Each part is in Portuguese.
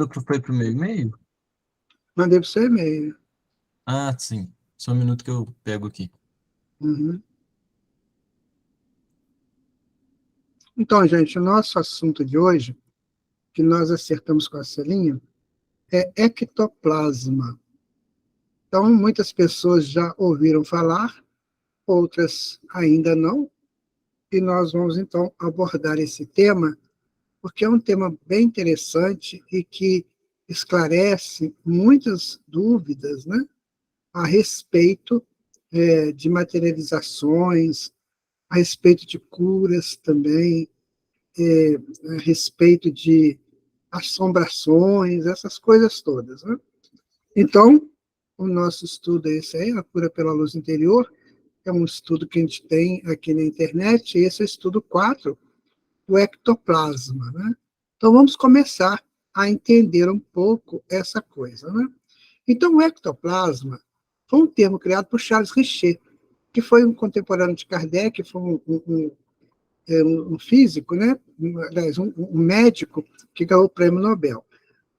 Que foi pro meu e-mail? Mandei para o seu e-mail. Ah, sim. Só um minuto que eu pego aqui. Uhum. Então, gente, o nosso assunto de hoje, que nós acertamos com a Celinha, é ectoplasma. Então, muitas pessoas já ouviram falar, outras ainda não, e nós vamos, então, abordar esse tema, porque é um tema bem interessante e que esclarece muitas dúvidas, né, a respeito de materializações, a respeito de curas também, a respeito de assombrações, essas coisas todas, né? Então, o nosso estudo é esse aí, a cura pela luz interior, é um estudo que a gente tem aqui na internet, e esse é o estudo 4, o ectoplasma, né? Então, vamos começar a entender um pouco essa coisa, né? Então, o ectoplasma foi um termo criado por Charles Richer, que foi um contemporâneo de Kardec, foi um físico, né? Aliás, um médico que ganhou o prêmio Nobel.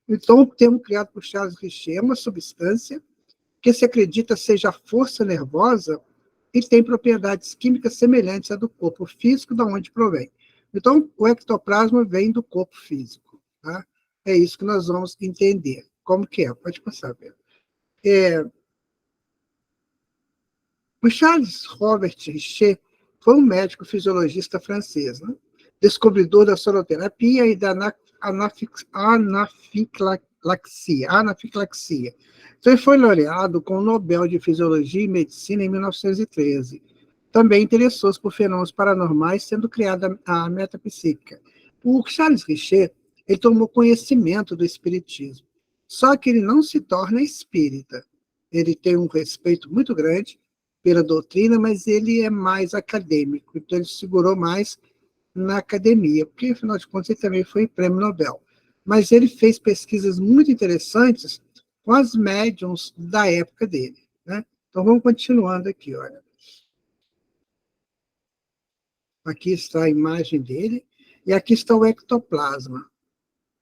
Então, o termo criado por Charles Richer é uma substância que se acredita seja a força nervosa e tem propriedades químicas semelhantes à do corpo físico, da onde provém. Então, o ectoplasma vem do corpo físico. Tá? É isso que nós vamos entender. Como que é? Pode passar, Pedro. O Charles Robert Richer foi um médico fisiologista francês, né? Descobridor da soroterapia e da anafilaxia. Então, ele foi laureado com o Nobel de Fisiologia e Medicina em 1913. Também interessou-se por fenômenos paranormais, sendo criada a metapsíquica. O Charles Richer, ele tomou conhecimento do espiritismo, só que ele não se torna espírita. Ele tem um respeito muito grande pela doutrina, mas ele é mais acadêmico, então ele segurou mais na academia, porque, afinal de contas, ele também foi prêmio Nobel. Mas ele fez pesquisas muito interessantes com as médiums da época dele. Né? Então, vamos continuando aqui. Olha. Aqui está a imagem dele, e aqui está o ectoplasma.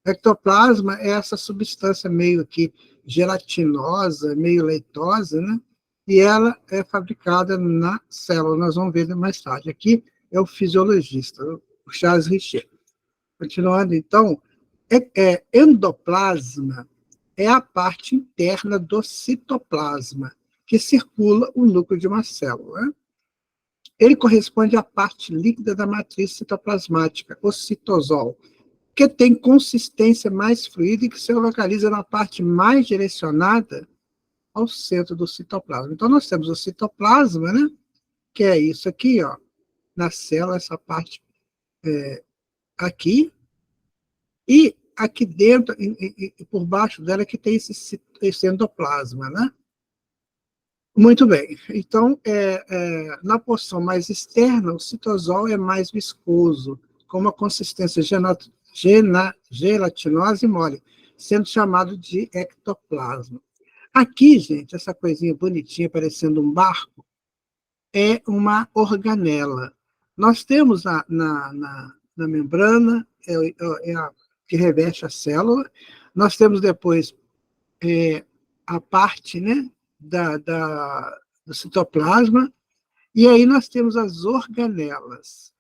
O ectoplasma é essa substância meio que gelatinosa, meio leitosa, né? E ela é fabricada na célula, nós vamos ver mais tarde. Aqui é o fisiologista, o Charles Richer. Continuando, então, endoplasma é a parte interna do citoplasma, que circula o núcleo de uma célula. Né? Ele corresponde à parte líquida da matriz citoplasmática, o citosol, que tem consistência mais fluida e que se localiza na parte mais direcionada ao centro do citoplasma. Então, nós temos o citoplasma, né? Que é isso aqui, ó, na célula, essa parte aqui, e aqui dentro, e por baixo dela, que tem esse endoplasma, né? Muito bem. Então, na porção mais externa, o citosol é mais viscoso, com uma consistência gelatinosa e mole, sendo chamado de ectoplasma. Aqui, gente, essa coisinha bonitinha, parecendo um barco, é uma organela. Nós temos na membrana, que reveste a célula, nós temos depois a parte, né, do citoplasma, e aí nós temos as organelas,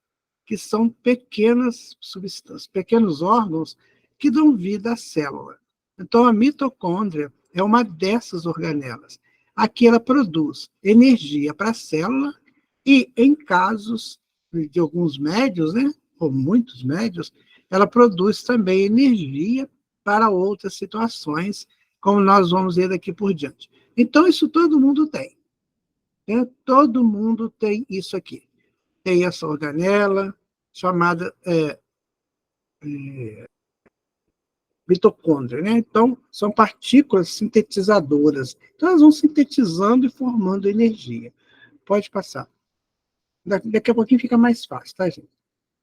que são pequenas substâncias, pequenos órgãos que dão vida à célula. Então, a mitocôndria é uma dessas organelas. Aqui ela produz energia para a célula e, em casos de alguns médios, né, ou muitos médios, ela produz também energia para outras situações, como nós vamos ver daqui por diante. Então, isso todo mundo tem. Né? Todo mundo tem isso aqui. Tem essa organela, chamada mitocôndria. Né? Então, são partículas sintetizadoras. Então, elas vão sintetizando e formando energia. Pode passar. Daqui a pouquinho fica mais fácil, tá, gente?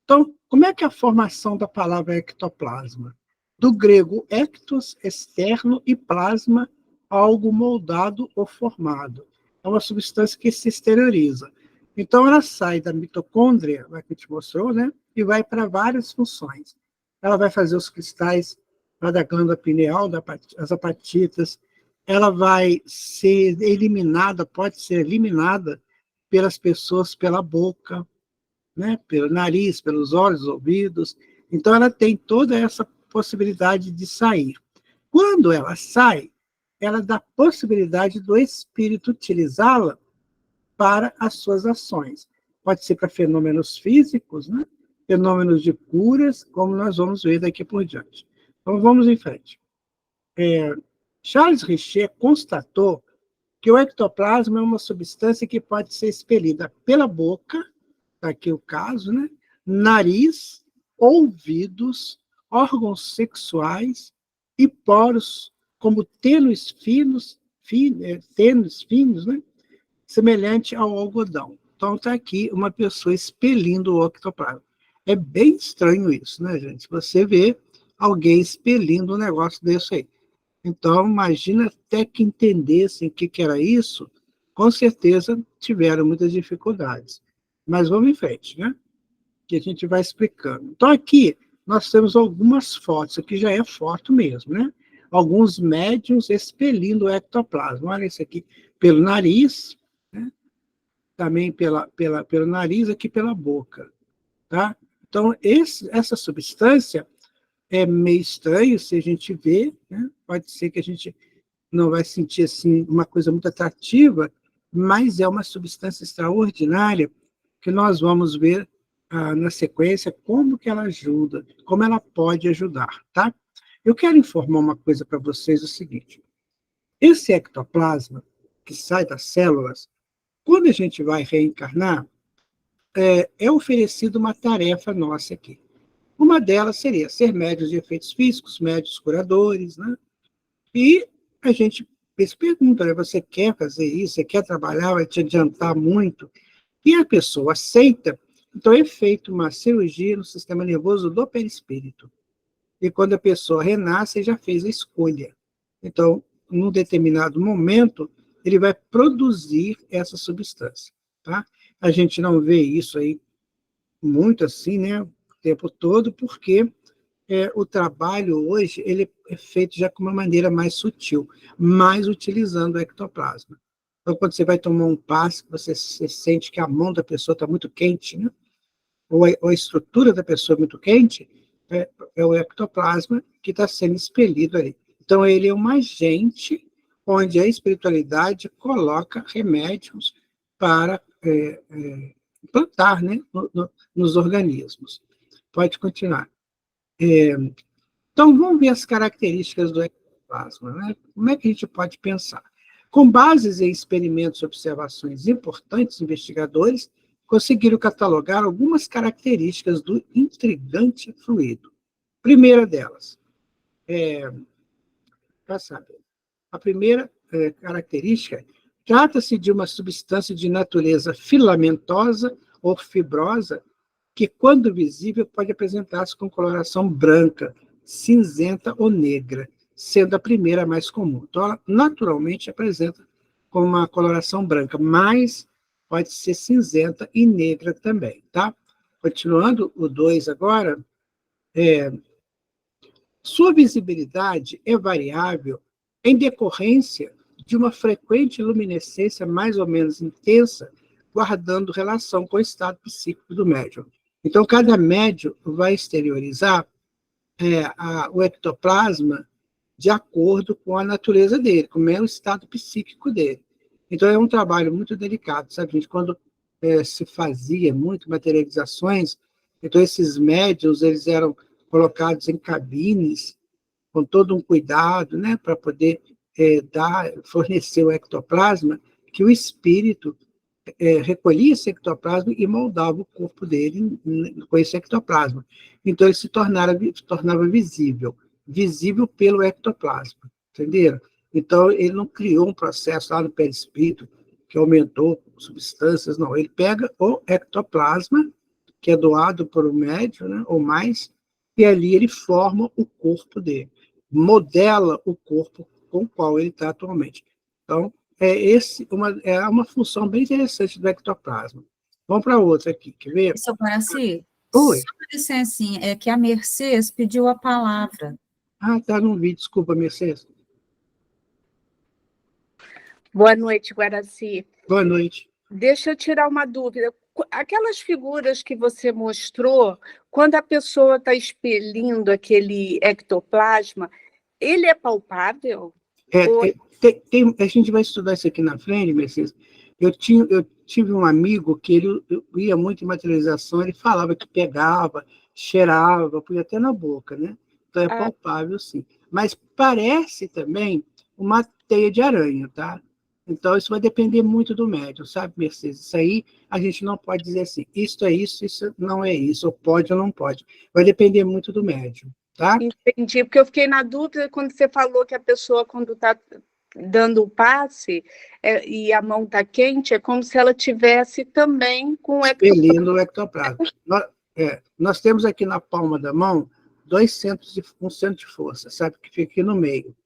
Então, como é que é a formação da palavra ectoplasma? Do grego ectos, externo, e plasma, algo moldado ou formado. É uma substância que se exterioriza. Então, ela sai da mitocôndria, que a gente mostrou, né? E vai para várias funções. Ela vai fazer os cristais lá da glândula pineal, as apatitas, ela vai ser eliminada, pode ser eliminada pelas pessoas pela boca, né? Pelo nariz, pelos olhos, ouvidos. Então, ela tem toda essa possibilidade de sair. Quando ela sai, ela dá possibilidade do espírito utilizá-la para as suas ações. Pode ser para fenômenos físicos, né? Fenômenos de curas, como nós vamos ver daqui por diante. Então, vamos em frente. Charles Richer constatou que o ectoplasma é uma substância que pode ser expelida pela boca, está aqui o caso, né? Nariz, ouvidos, órgãos sexuais e poros, como tênues finos, né? Semelhante ao algodão. Então, está aqui uma pessoa expelindo o ectoplasma. É bem estranho isso, né, gente? Você vê alguém expelindo um negócio desse aí. Então, imagina até que entendessem o que era isso, com certeza tiveram muitas dificuldades. Mas vamos em frente, né? Que a gente vai explicando. Então, aqui nós temos algumas fotos, aqui já é foto mesmo, né? Alguns médiums expelindo o ectoplasma. Olha isso aqui, pelo nariz, né? Também pelo nariz, aqui pela boca, tá? Então, essa substância é meio estranho se a gente vê, né? Pode ser que a gente não vai sentir assim uma coisa muito atrativa, mas é uma substância extraordinária que nós vamos ver na sequência como que ela ajuda, como ela pode ajudar, tá? Eu quero informar uma coisa para vocês, o seguinte: esse ectoplasma que sai das células, quando a gente vai reencarnar, é oferecido uma tarefa nossa aqui. Uma delas seria ser médios de efeitos físicos, médios curadores, né? E a gente se pergunta, né, você quer fazer isso, você quer trabalhar, vai te adiantar muito, e a pessoa aceita, então é feita uma cirurgia no sistema nervoso do perispírito. E quando a pessoa renasce, já fez a escolha. Então, num determinado momento, ele vai produzir essa substância, tá? A gente não vê isso aí muito assim, né, o tempo todo, porque o trabalho hoje ele é feito já com uma maneira mais sutil, mais utilizando o ectoplasma. Então, quando você vai tomar um passe, você sente que a mão da pessoa está muito quente, né? Ou a estrutura da pessoa é muito quente, é o ectoplasma que está sendo expelido ali. Então, ele é um agente onde a espiritualidade coloca remédios para implantar, né, nos organismos. Pode continuar. Então, vamos ver as características do ectoplasma, né? Como é que a gente pode pensar? Com bases em experimentos e observações importantes, investigadores conseguiram catalogar algumas características do intrigante fluido. Primeira delas, a primeira característica, trata-se de uma substância de natureza filamentosa ou fibrosa que, quando visível, pode apresentar-se com coloração branca, cinzenta ou negra, sendo a primeira mais comum. Então, ela naturalmente apresenta com uma coloração branca, mas pode ser cinzenta e negra também, tá? Continuando, o 2 agora, sua visibilidade é variável em decorrência de uma frequente luminescência mais ou menos intensa, guardando relação com o estado psíquico do médium. Então, cada médium vai exteriorizar o ectoplasma de acordo com a natureza dele, como é o estado psíquico dele. Então, é um trabalho muito delicado, sabe, gente? Quando se fazia muito materializações, então esses médiuns, eles eram colocados em cabines, com todo um cuidado, né, para poder fornecer o ectoplasma, que o espírito recolhia esse ectoplasma e moldava o corpo dele com esse ectoplasma. Então, ele se tornava visível pelo ectoplasma, entenderam? Então, ele não criou um processo lá no perispírito que aumentou substâncias, não. Ele pega o ectoplasma, que é doado por um médium, né, ou mais, e ali ele forma o corpo dele, modela o corpo com o qual ele está atualmente. Então, é uma função bem interessante do ectoplasma. Vamos para outra aqui, quer ver? Seu Guaraci, Oi. só uma licencinha, é que a Mercedes pediu a palavra. Ah, tá, não vi, desculpa, Mercedes. Boa noite, Guaraci. Boa noite. Deixa eu tirar uma dúvida. Aquelas figuras que você mostrou, quando a pessoa está expelindo aquele ectoplasma, ele é palpável? Ou... A gente vai estudar isso aqui na frente, Mercedes. Eu tive um amigo que ele ia muito em materialização, ele falava que pegava, cheirava, punha até na boca, né? Então é palpável, sim. Mas parece também uma teia de aranha, tá? Então isso vai depender muito do médium, sabe, Mercedes? Isso aí a gente não pode dizer assim, isso é isso não é isso, ou pode ou não pode. Vai depender muito do médium, tá? Entendi, porque eu fiquei na dúvida quando você falou que a pessoa, quando está dando o passe e a mão está quente, é como se ela tivesse também com o expelindo o ectoplasma. Nós temos aqui na palma da mão um centro de força, sabe, que fica aqui no meio,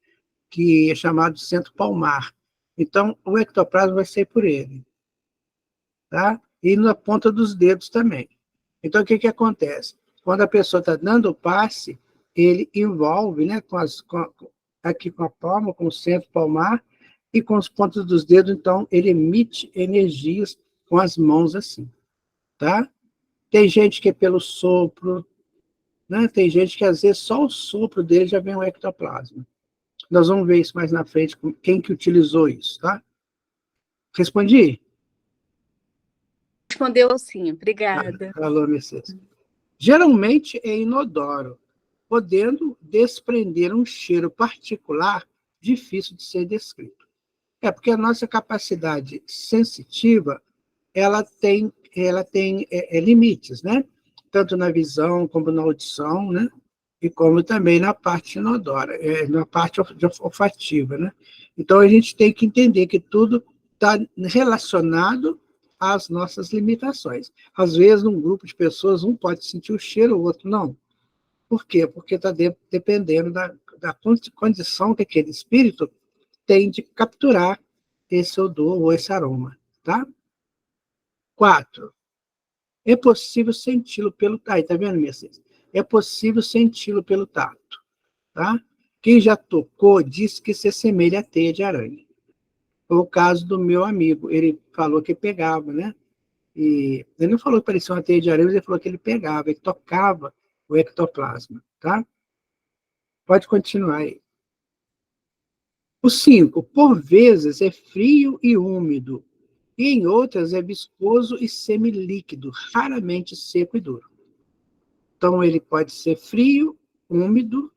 que é chamado centro palmar. Então, o ectoplasma vai ser por ele, tá? E na ponta dos dedos também. Então, o que acontece? Quando a pessoa está dando o passe, ele envolve, né, aqui com a palma, com o centro palmar, e com os pontos dos dedos, então, ele emite energias com as mãos assim, tá? Tem gente que é pelo sopro, né? Tem gente que, às vezes, só o sopro dele já vem um ectoplasma. Nós vamos ver isso mais na frente, quem que utilizou isso, tá? Respondi? Respondeu sim, obrigada. Falou, Mercedes. Geralmente é inodoro, podendo desprender um cheiro particular difícil de ser descrito. É porque a nossa capacidade sensitiva, ela tem limites, né? Tanto na visão como na audição, né? E como também na parte inodora, na parte olfativa, né? Então, a gente tem que entender que tudo está relacionado às nossas limitações. Às vezes, num grupo de pessoas, um pode sentir o cheiro, o outro não. Por quê? Porque está dependendo da condição que aquele espírito tem de capturar esse odor ou esse aroma, tá? 4. É possível senti-lo pelo tato. Tá vendo, Mercedes? É possível senti-lo pelo tato, tá? Quem já tocou disse que se assemelha à teia de aranha. Foi o caso do meu amigo. Ele falou que pegava, né? E ele não falou que parecia uma teia de aranha, mas ele falou que ele pegava, ele tocava o ectoplasma, tá? Pode continuar aí. O 5. Por vezes é frio e úmido, e em outras é viscoso e semilíquido, raramente seco e duro. Então, ele pode ser frio, úmido,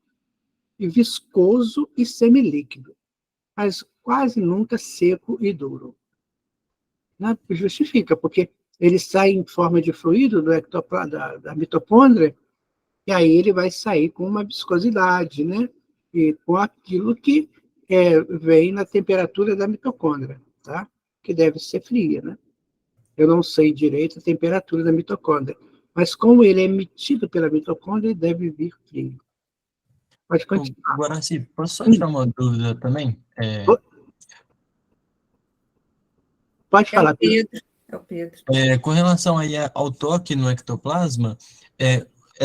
e viscoso e semilíquido, mas quase nunca seco e duro. Né? Justifica, porque ele sai em forma de fluido da mitocôndria, e aí ele vai sair com uma viscosidade, né? E com aquilo que vem na temperatura da mitocôndria, tá? Que deve ser fria, né? Eu não sei direito a temperatura da mitocôndria, mas como ele é emitido pela mitocôndria, ele deve vir frio. Pode continuar. Guaraci, posso só tirar uma dúvida também? Pode falar, Pedro. É o Pedro. Com relação aí ao toque no ectoplasma,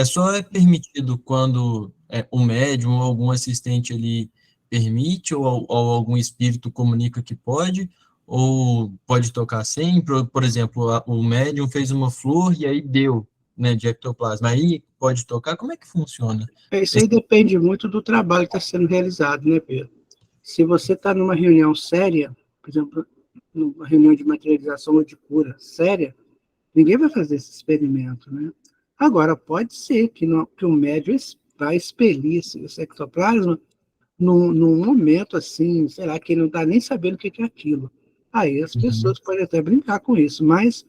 só permitido quando o médium ou algum assistente ele permite, ou algum espírito comunica que pode, ou pode tocar sempre? Por exemplo, o médium fez uma flor e aí deu, né, de ectoplasma. Aí pode tocar? Como é que funciona? Isso aí depende muito do trabalho que está sendo realizado, né, Pedro? Se você está numa reunião séria, por exemplo, numa reunião de materialização ou de cura séria, ninguém vai fazer esse experimento, né? Agora, pode ser que o médium vai expelir esse ectoplasma num momento assim, sei lá, que ele não está nem sabendo o que é aquilo. Aí as pessoas podem até brincar com isso, mas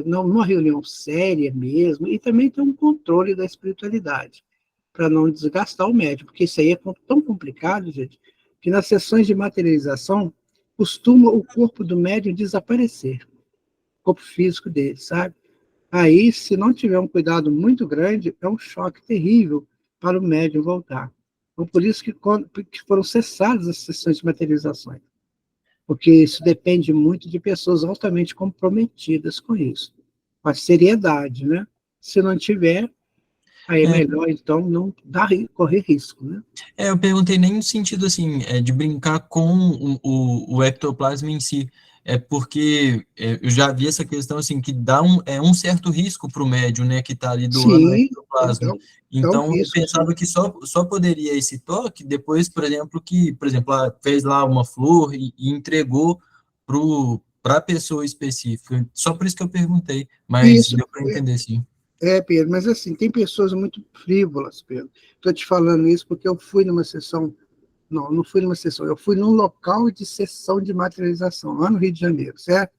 numa reunião séria mesmo, e também tem um controle da espiritualidade, para não desgastar o médium, porque isso aí é tão complicado, gente, que nas sessões de materialização costuma o corpo do médium desaparecer, o corpo físico dele, sabe? Aí, se não tiver um cuidado muito grande, é um choque terrível para o médium voltar. Então, por isso que foram cessadas as sessões de materializações, porque isso depende muito de pessoas altamente comprometidas com isso, com a seriedade, né? Se não tiver, Aí é melhor, então, não correr risco, né? Eu perguntei nem no sentido, assim, de brincar com o ectoplasma em si, porque eu já vi essa questão, assim, que dá um certo risco para o médium, né, que está ali doando o Sim, ectoplasma. dá um Então, eu risco, sim. pensava que só poderia esse toque depois, por exemplo, fez lá uma flor e entregou para a pessoa específica. Só por isso que eu perguntei, mas Isso, deu para entender, sim. Pedro, mas assim, tem pessoas muito frívolas, Pedro. Estou te falando isso porque eu fui numa sessão, não fui numa sessão, eu fui num local de sessão de materialização, lá no Rio de Janeiro, certo?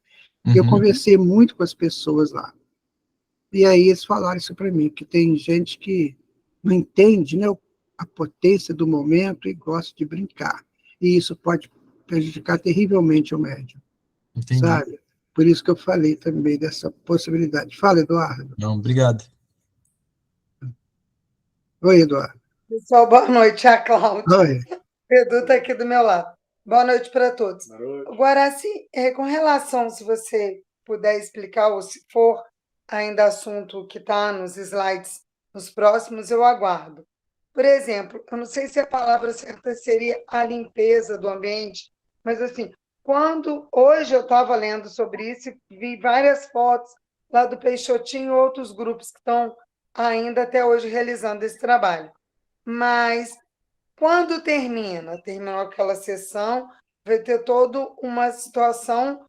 E eu Uhum, conversei muito com as pessoas lá. E aí eles falaram isso para mim, que tem gente que não entende, né, a potência do momento e gosta de brincar. E isso pode prejudicar terrivelmente o médium, entendi. sabe? Por isso que eu falei também dessa possibilidade. Fala, Eduardo. Não, obrigado. Oi, Eduardo. Pessoal, boa noite. É a Cláudia. Oi. O Edu está aqui do meu lado. Boa noite para todos. Guaraci, com relação, se você puder explicar, ou se for ainda assunto que está nos slides, nos próximos, eu aguardo. Por exemplo, eu não sei se a palavra certa seria a limpeza do ambiente, mas assim, quando hoje eu estava lendo sobre isso, vi várias fotos lá do Peixotinho e outros grupos que estão ainda até hoje realizando esse trabalho. Mas quando terminou aquela sessão, vai ter toda uma situação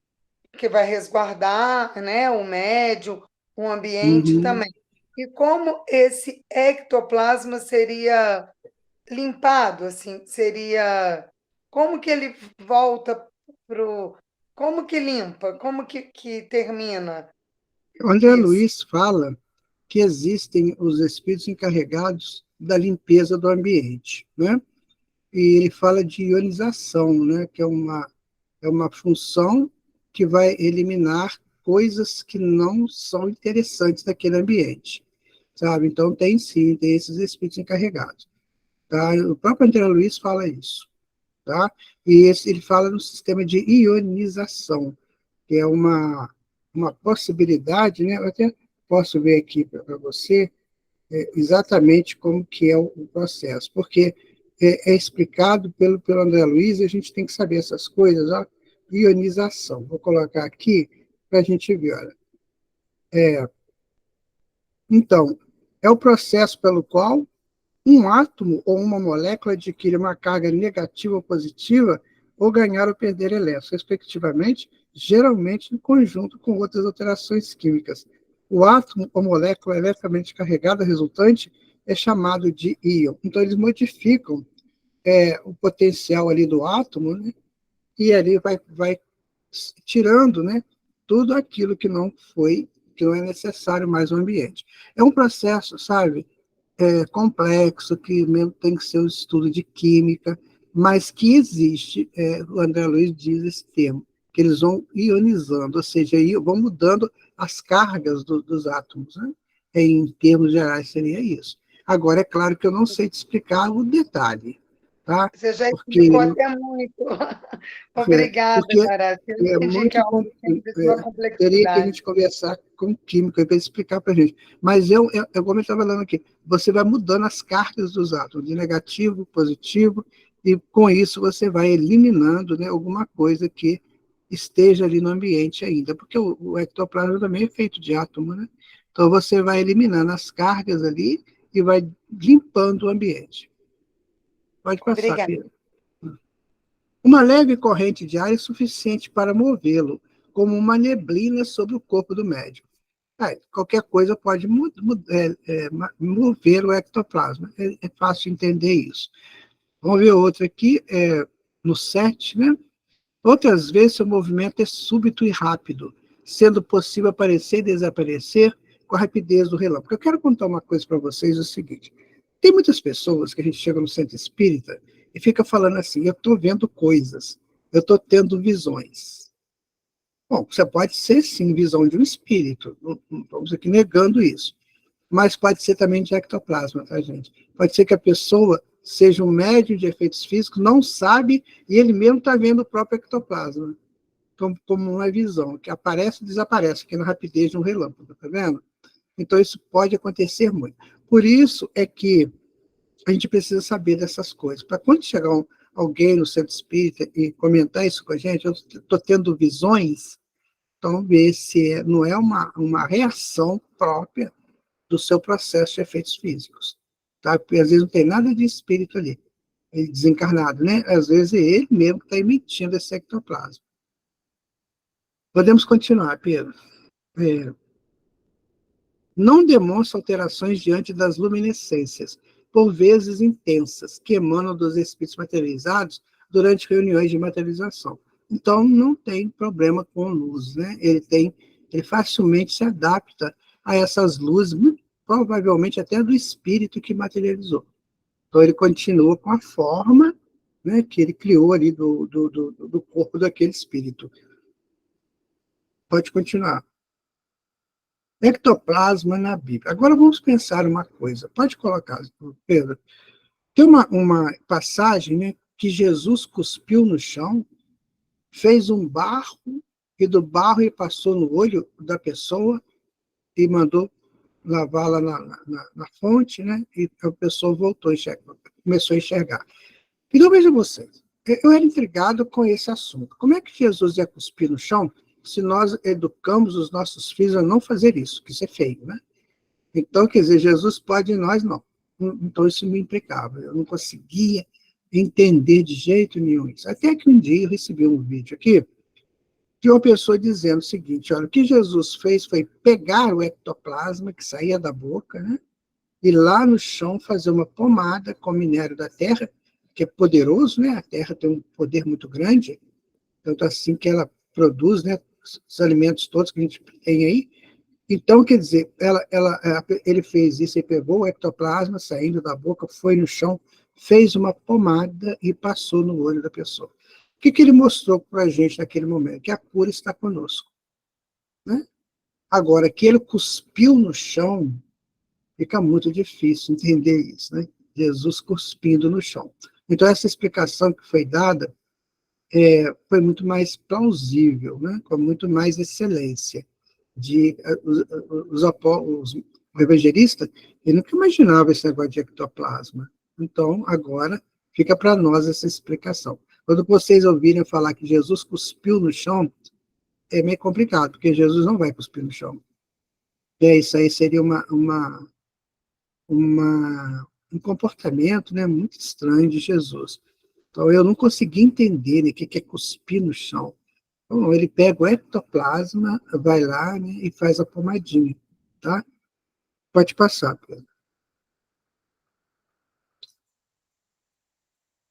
que vai resguardar, né, o médium, o ambiente Uhum. também. E como esse ectoplasma seria limpado, assim, seria como que ele volta pro, como que limpa, como que termina O André isso? Luiz fala que existem os espíritos encarregados da limpeza do ambiente, né? E ele fala de ionização, né? Que é uma função que vai eliminar coisas que não são interessantes naquele ambiente, sabe? Então, tem sim, tem esses espíritos encarregados, tá? O próprio André Luiz fala isso, tá? E ele fala no sistema de ionização, que é uma possibilidade, né? Eu até posso ver aqui para você exatamente como que é o processo, porque é explicado pelo André Luiz, e a gente tem que saber essas coisas, ó, ionização. Vou colocar aqui para a gente ver, olha. Então, é o processo pelo qual um átomo ou uma molécula adquire uma carga negativa ou positiva ou ganhar ou perder elétrons, respectivamente, geralmente em conjunto com outras alterações químicas. O átomo ou molécula eletricamente carregada resultante é chamado de íon. Então, eles modificam o potencial ali do átomo, né? E ali vai tirando, né, tudo aquilo que não é necessário mais no ambiente. É um processo, sabe, complexo, que mesmo tem que ser um estudo de química, mas que existe, o André Luiz diz esse termo, que eles vão ionizando, ou seja, vão mudando as cargas dos átomos, né? Em termos gerais seria isso. Agora, é claro que eu não sei te explicar o detalhe, tá? Você já explicou Porque, até muito. Obrigada, porque Guaraci. Eu é entendi que muito é algo que tem sua teria que a complexidade. gente conversar com o químico para explicar para a gente. Mas como eu estava falando aqui, você vai mudando as cargas dos átomos, de negativo, positivo, e com isso você vai eliminando, né, alguma coisa que esteja ali no ambiente ainda, porque o ectoplasma também é feito de átomo, né? Então você vai eliminando as cargas ali e vai limpando o ambiente. Pode passar, Obrigada. Pedro. Uma leve corrente de ar é suficiente para movê-lo, como uma neblina sobre o corpo do médico. Qualquer coisa pode mover o ectoplasma. É fácil entender isso. Vamos ver outro aqui, no 7, né? Outras vezes, o movimento é súbito e rápido, sendo possível aparecer e desaparecer com a rapidez do relâmpago. Eu quero contar uma coisa para vocês, o seguinte. Tem muitas pessoas que a gente chega no centro espírita e fica falando assim, eu estou vendo coisas, eu estou tendo visões. Bom, você pode ser, sim, visão de um espírito, não estamos aqui negando isso, mas pode ser também de ectoplasma, tá, gente? Pode ser que a pessoa seja um médium de efeitos físicos, não sabe, e ele mesmo está vendo o próprio ectoplasma, como uma visão, que aparece e desaparece, que é na rapidez de um relâmpago, tá vendo? Então, isso pode acontecer muito. Por isso é que a gente precisa saber dessas coisas. Para quando chegar alguém no centro espírita e comentar isso com a gente, eu estou tendo visões, então ver se não é uma reação própria do seu processo de efeitos físicos. Tá? Porque às vezes não tem nada de espírito ali, desencarnado, né? Às vezes é ele mesmo que está emitindo esse ectoplasma. Podemos continuar, Pedro. Não demonstra alterações diante das luminescências, por vezes intensas, que emanam dos espíritos materializados durante reuniões de materialização. Então, não tem problema com luz, né? Ele facilmente se adapta a essas luzes, muito provavelmente até do espírito que materializou. Então, ele continua com a forma, né, que ele criou ali do corpo daquele espírito. Pode continuar. Ectoplasma na Bíblia. Agora vamos pensar uma coisa. Pode colocar, Pedro. Tem uma passagem, né, que Jesus cuspiu no chão, fez um barro, e do barro ele passou no olho da pessoa e mandou lavar lá na fonte, né, e a pessoa voltou a enxergar, começou a enxergar. Então, vejam vocês, eu era intrigado com esse assunto. Como é que Jesus ia cuspir no chão se nós educamos os nossos filhos a não fazer isso, que isso é feio, né? Então, quer dizer, Jesus pode e nós não. Então, isso me implicava. Eu não conseguia entender de jeito nenhum isso. Até que um dia eu recebi um vídeo aqui de uma pessoa dizendo o seguinte, olha, o que Jesus fez foi pegar o ectoplasma que saía da boca, né? E lá no chão fazer uma pomada com minério da terra, que é poderoso, né? A terra tem um poder muito grande, tanto assim que ela produz, né, os alimentos todos que a gente tem aí. Então, quer dizer, ele fez isso, ele pegou o ectoplasma saindo da boca, foi no chão, fez uma pomada e passou no olho da pessoa. O que ele mostrou para a gente naquele momento? Que a cura está conosco, né? Agora, que ele cuspiu no chão, fica muito difícil entender isso, né? Jesus cuspindo no chão. Então, essa explicação que foi dada foi muito mais plausível, né? Com muito mais excelência. O evangelista, ele nunca imaginava esse negócio de ectoplasma. Então, agora, fica para nós essa explicação. Quando vocês ouvirem falar que Jesus cuspiu no chão, é meio complicado, porque Jesus não vai cuspir no chão. Isso aí seria um comportamento, né, muito estranho de Jesus. Então, eu não consegui entender, né, o que é cuspir no chão. Então, ele pega o ectoplasma, vai lá, né, e faz a pomadinha, tá? Pode passar, Pedro.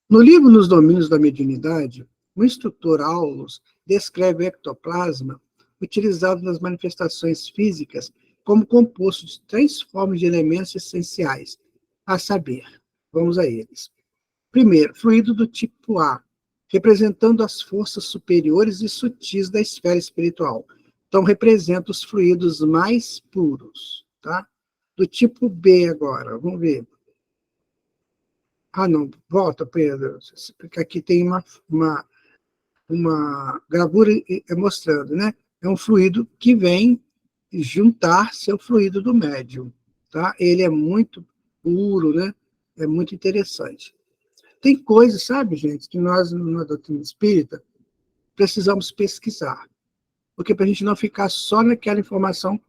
No livro Nos Domínios da Mediunidade, o instrutor Aulus descreve o ectoplasma utilizado nas manifestações físicas como composto de 3 formas de elementos essenciais, a saber, vamos a eles. Primeiro, fluido do tipo A, representando as forças superiores e sutis da esfera espiritual. Então, representa os fluidos mais puros, tá? Do tipo B agora, vamos ver. Ah, não, volta, Pedro, porque aqui tem uma gravura mostrando, né? É um fluido que vem juntar-se ao fluido do médium, tá? Ele é muito puro, né? É muito interessante. Tem coisas, sabe, gente, que nós, na doutrina espírita, precisamos pesquisar, porque para a gente não ficar só naquela informação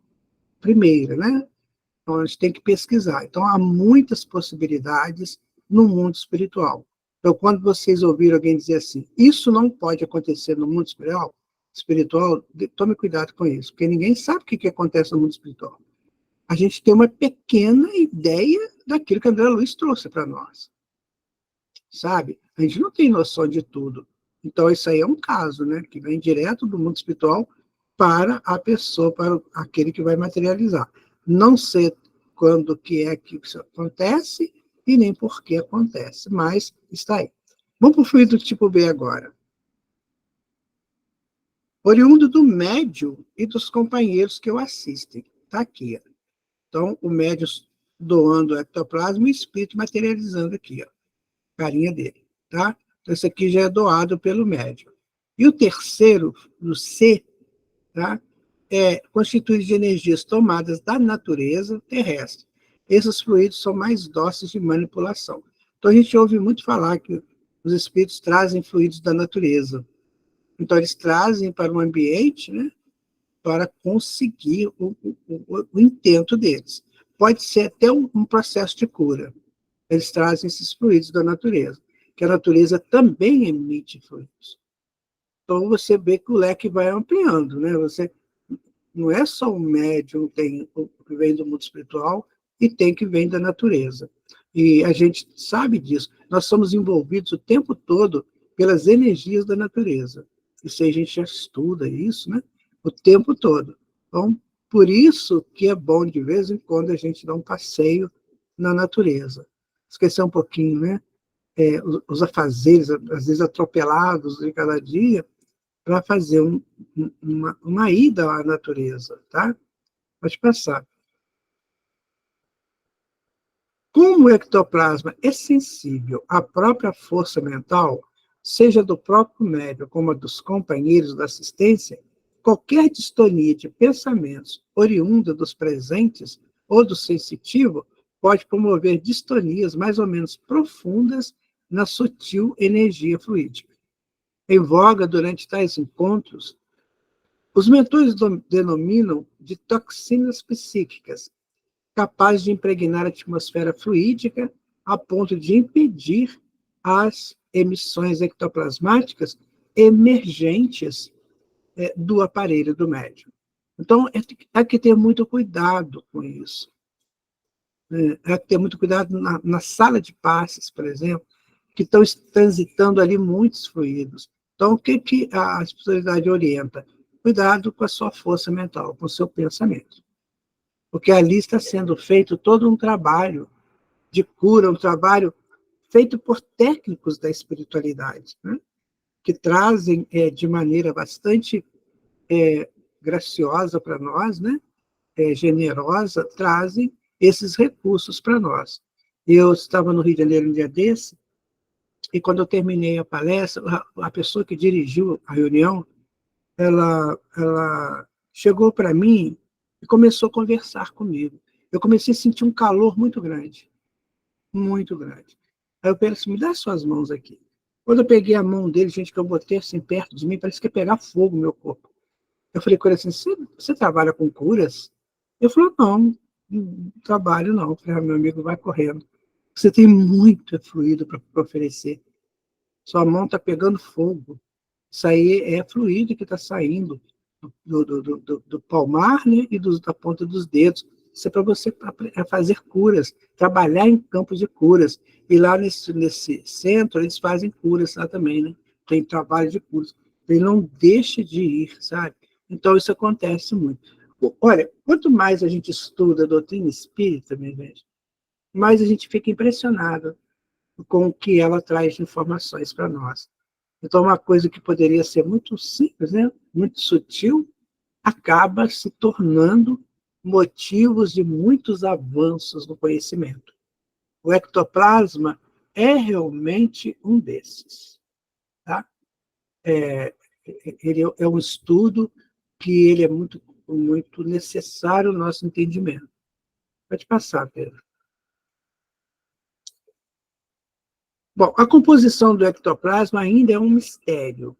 primeira, né? Então, a gente tem que pesquisar. Então, há muitas possibilidades no mundo espiritual. Então, quando vocês ouviram alguém dizer assim, isso não pode acontecer no mundo espiritual, tome cuidado com isso, porque ninguém sabe o que acontece no mundo espiritual. A gente tem uma pequena ideia daquilo que André Luiz trouxe para nós. Sabe? A gente não tem noção de tudo. Então, isso aí é um caso, né, que vem direto do mundo espiritual para a pessoa, para aquele que vai materializar. Não sei quando que é que isso acontece e nem por que acontece, mas está aí. Vamos para o fluido tipo B agora. Oriundo do médium e dos companheiros que o assistem. Está aqui. Ó. Então, o médium doando o ectoplasma e o espírito materializando aqui, ó. Carinha dele, tá? Então, esse aqui já é doado pelo médium. E o terceiro, no C, tá? É constituído de energias tomadas da natureza terrestre, esses fluidos são mais dóceis de manipulação. Então, a gente ouve muito falar que os espíritos trazem fluidos da natureza. Então, eles trazem para o ambiente, né, para conseguir o intento deles. Pode ser até um processo de cura. Eles trazem esses fluidos da natureza, que a natureza também emite fluidos. Então, você vê que o leque vai ampliando, né? Você não é só o médium tem o que vem do mundo espiritual e tem que vem da natureza. E a gente sabe disso. Nós somos envolvidos o tempo todo pelas energias da natureza. Isso aí a gente já estuda isso, né? O tempo todo. Então, por isso que é bom, de vez em quando, a gente dar um passeio na natureza. Esquecer um pouquinho, né? Os afazeres, às vezes atropelados de cada dia, para fazer uma ida à natureza, tá? Pode passar. Como o ectoplasma é sensível à própria força mental, seja do próprio médium como a dos companheiros da assistência, qualquer distonia de pensamentos oriunda dos presentes ou do sensitivo pode promover distonias mais ou menos profundas na sutil energia fluídica. Em voga durante tais encontros, os mentores denominam de toxinas psíquicas, capazes de impregnar a atmosfera fluídica a ponto de impedir as emissões ectoplasmáticas emergentes do aparelho do médium. Então, é que ter muito cuidado com isso. É que ter muito cuidado na sala de passes, por exemplo, que estão transitando ali muitos fluidos. Então, o que a espiritualidade orienta? Cuidado com a sua força mental, com o seu pensamento. Porque ali está sendo feito todo um trabalho de cura, um trabalho feito por técnicos da espiritualidade, né? Que trazem de maneira bastante graciosa para nós, né? Generosa, trazem esses recursos para nós. Eu estava no Rio de Janeiro um dia desse, e quando eu terminei a palestra, a pessoa que dirigiu a reunião, ela chegou para mim e começou a conversar comigo. Eu comecei a sentir um calor muito grande, muito grande. Aí eu pensei, me dá suas mãos aqui. Quando eu peguei a mão dele, gente, que eu botei assim perto de mim, parece que ia pegar fogo no meu corpo. Eu falei com ele assim, você trabalha com curas? Ele falou, não trabalho não. Eu falei, meu amigo, vai correndo. Você tem muito fluido para oferecer. Sua mão está pegando fogo. Isso aí é fluido que está saindo do palmar, né, e da ponta dos dedos. Isso é para você fazer curas, trabalhar em campos de curas. E lá nesse centro, eles fazem curas lá também, né? Tem trabalho de curas. Ele não deixa de ir, sabe? Então, isso acontece muito. Olha, quanto mais a gente estuda a doutrina espírita, minha gente, mais a gente fica impressionado com o que ela traz de informações para nós. Então, uma coisa que poderia ser muito simples, né? Muito sutil, acaba se tornando motivos de muitos avanços no conhecimento. O ectoplasma é realmente um desses. Tá? Ele é um estudo que ele é muito, muito necessário no nosso entendimento. Pode passar, Pedro. Bom, a composição do ectoplasma ainda é um mistério.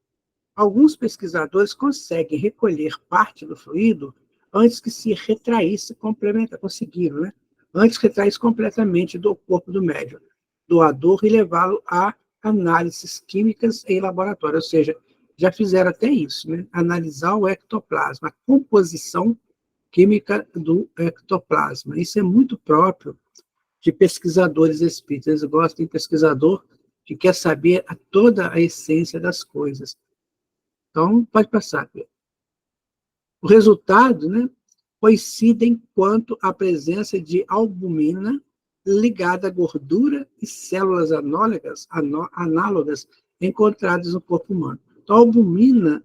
Alguns pesquisadores conseguem recolher parte do fluido antes que se retraísse completamente, conseguiram, né? Antes que retraísse completamente do corpo do médium, doador, e levá-lo a análises químicas em laboratório, ou seja, já fizeram até isso, né? Analisar o ectoplasma, a composição química do ectoplasma. Isso é muito próprio de pesquisadores espíritas. Eles gostam de pesquisador que quer saber toda a essência das coisas. Então, pode passar. O resultado, né, coincidem quanto à presença de albumina ligada à gordura e células análogas encontradas no corpo humano. Então, a albumina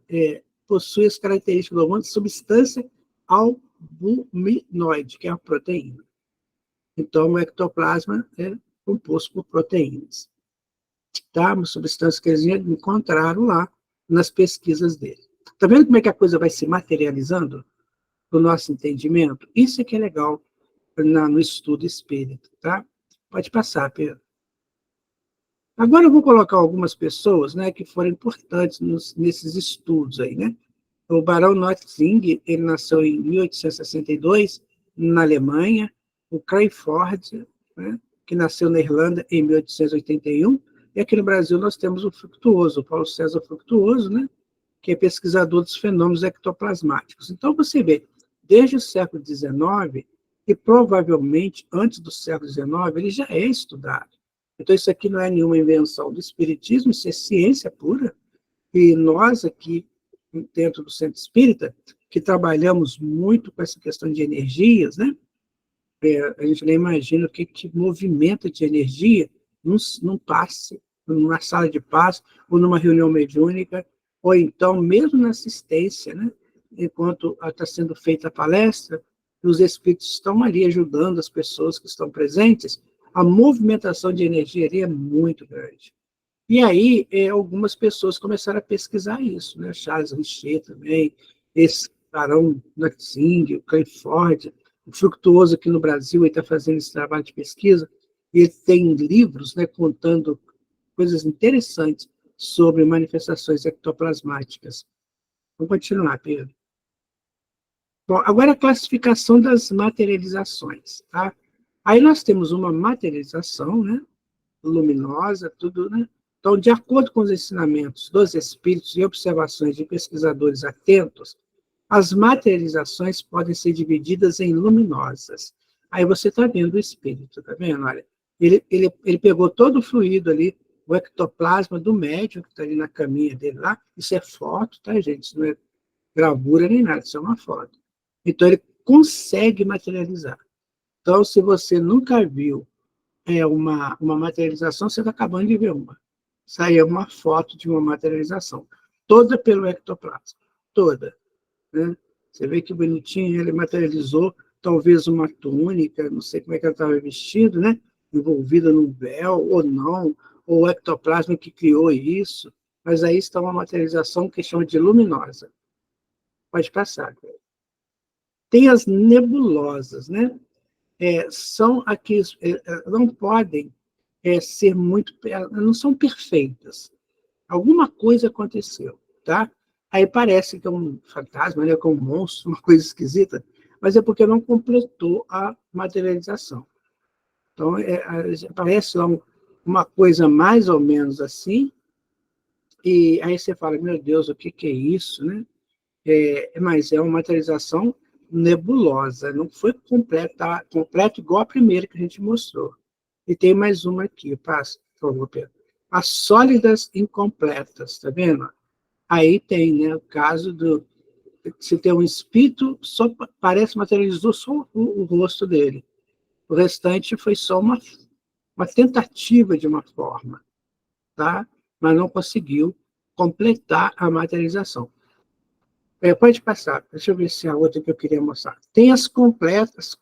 possui as características do hormônio de substância albuminoide, que é a proteína. Então, o ectoplasma é composto por proteínas. Tá? Uma substância que eles encontraram lá nas pesquisas dele. Está vendo como é que a coisa vai se materializando no nosso entendimento? Isso é que é legal. no estudo espírita, tá? Pode passar, Pedro. Agora eu vou colocar algumas pessoas, né, que foram importantes nesses estudos aí, né? O Barão Notzing, ele nasceu em 1862, na Alemanha. O Crayford, né, que nasceu na Irlanda em 1881. E aqui no Brasil nós temos o Fructuoso, o Paulo César Fructuoso, né, que é pesquisador dos fenômenos ectoplasmáticos. Então, você vê, desde o século XIX, e provavelmente antes do século XIX, ele já é estudado. Então, isso aqui não é nenhuma invenção do espiritismo, isso é ciência pura. E nós aqui, dentro do Centro Espírita, que trabalhamos muito com essa questão de energias, né? A gente nem imagina o que movimenta de energia num passe, numa sala de passe, ou numa reunião mediúnica, ou então mesmo na assistência, né? Enquanto está sendo feita a palestra, os espíritos estão ali ajudando as pessoas que estão presentes, a movimentação de energia ali é muito grande. E aí, algumas pessoas começaram a pesquisar isso, né? Charles Richer também, esse Barão Notzing, o Clifford, o Fructuoso aqui no Brasil, ele está fazendo esse trabalho de pesquisa, e ele tem livros, né, contando coisas interessantes sobre manifestações ectoplasmáticas. Vamos continuar, Pedro. Bom, agora a classificação das materializações, tá? Aí nós temos uma materialização, né, luminosa, tudo, né? Então, de acordo com os ensinamentos dos espíritos e observações de pesquisadores atentos, as materializações podem ser divididas em luminosas. Aí você está vendo o espírito, está vendo? Olha, ele pegou todo o fluido ali, o ectoplasma do médium, que está ali na caminha dele lá, isso é foto, tá, gente? Isso não é gravura nem nada, isso é uma foto. Então, ele consegue materializar. Então, se você nunca viu uma materialização, você está acabando de ver uma. Isso aí é uma foto de uma materialização, toda pelo ectoplasma, toda. Né? Você vê que bonitinho, ele materializou talvez uma túnica, não sei como é que ela estava vestida, né? Envolvida num véu, ou não, ou o ectoplasma que criou isso, mas aí está uma materialização que chama de luminosa. Pode passar. Tem as nebulosas, né? São aqui, não podem ser muito, não são perfeitas. Alguma coisa aconteceu, tá? Aí parece que é um fantasma, né, que é um monstro, uma coisa esquisita, mas é porque não completou a materialização. Então, parece uma coisa mais ou menos assim, e aí você fala, meu Deus, o que é isso, né? Mas é uma materialização nebulosa, não foi completa igual a primeira que a gente mostrou. E tem mais uma aqui, passa, por favor, Pedro. As sólidas incompletas, tá vendo? Aí tem, né, o caso se tem um espírito, só parece materializou só o rosto dele. O restante foi só uma tentativa de uma forma, tá? Mas não conseguiu completar a materialização. Pode passar, deixa eu ver se a outra que eu queria mostrar. Tem as completas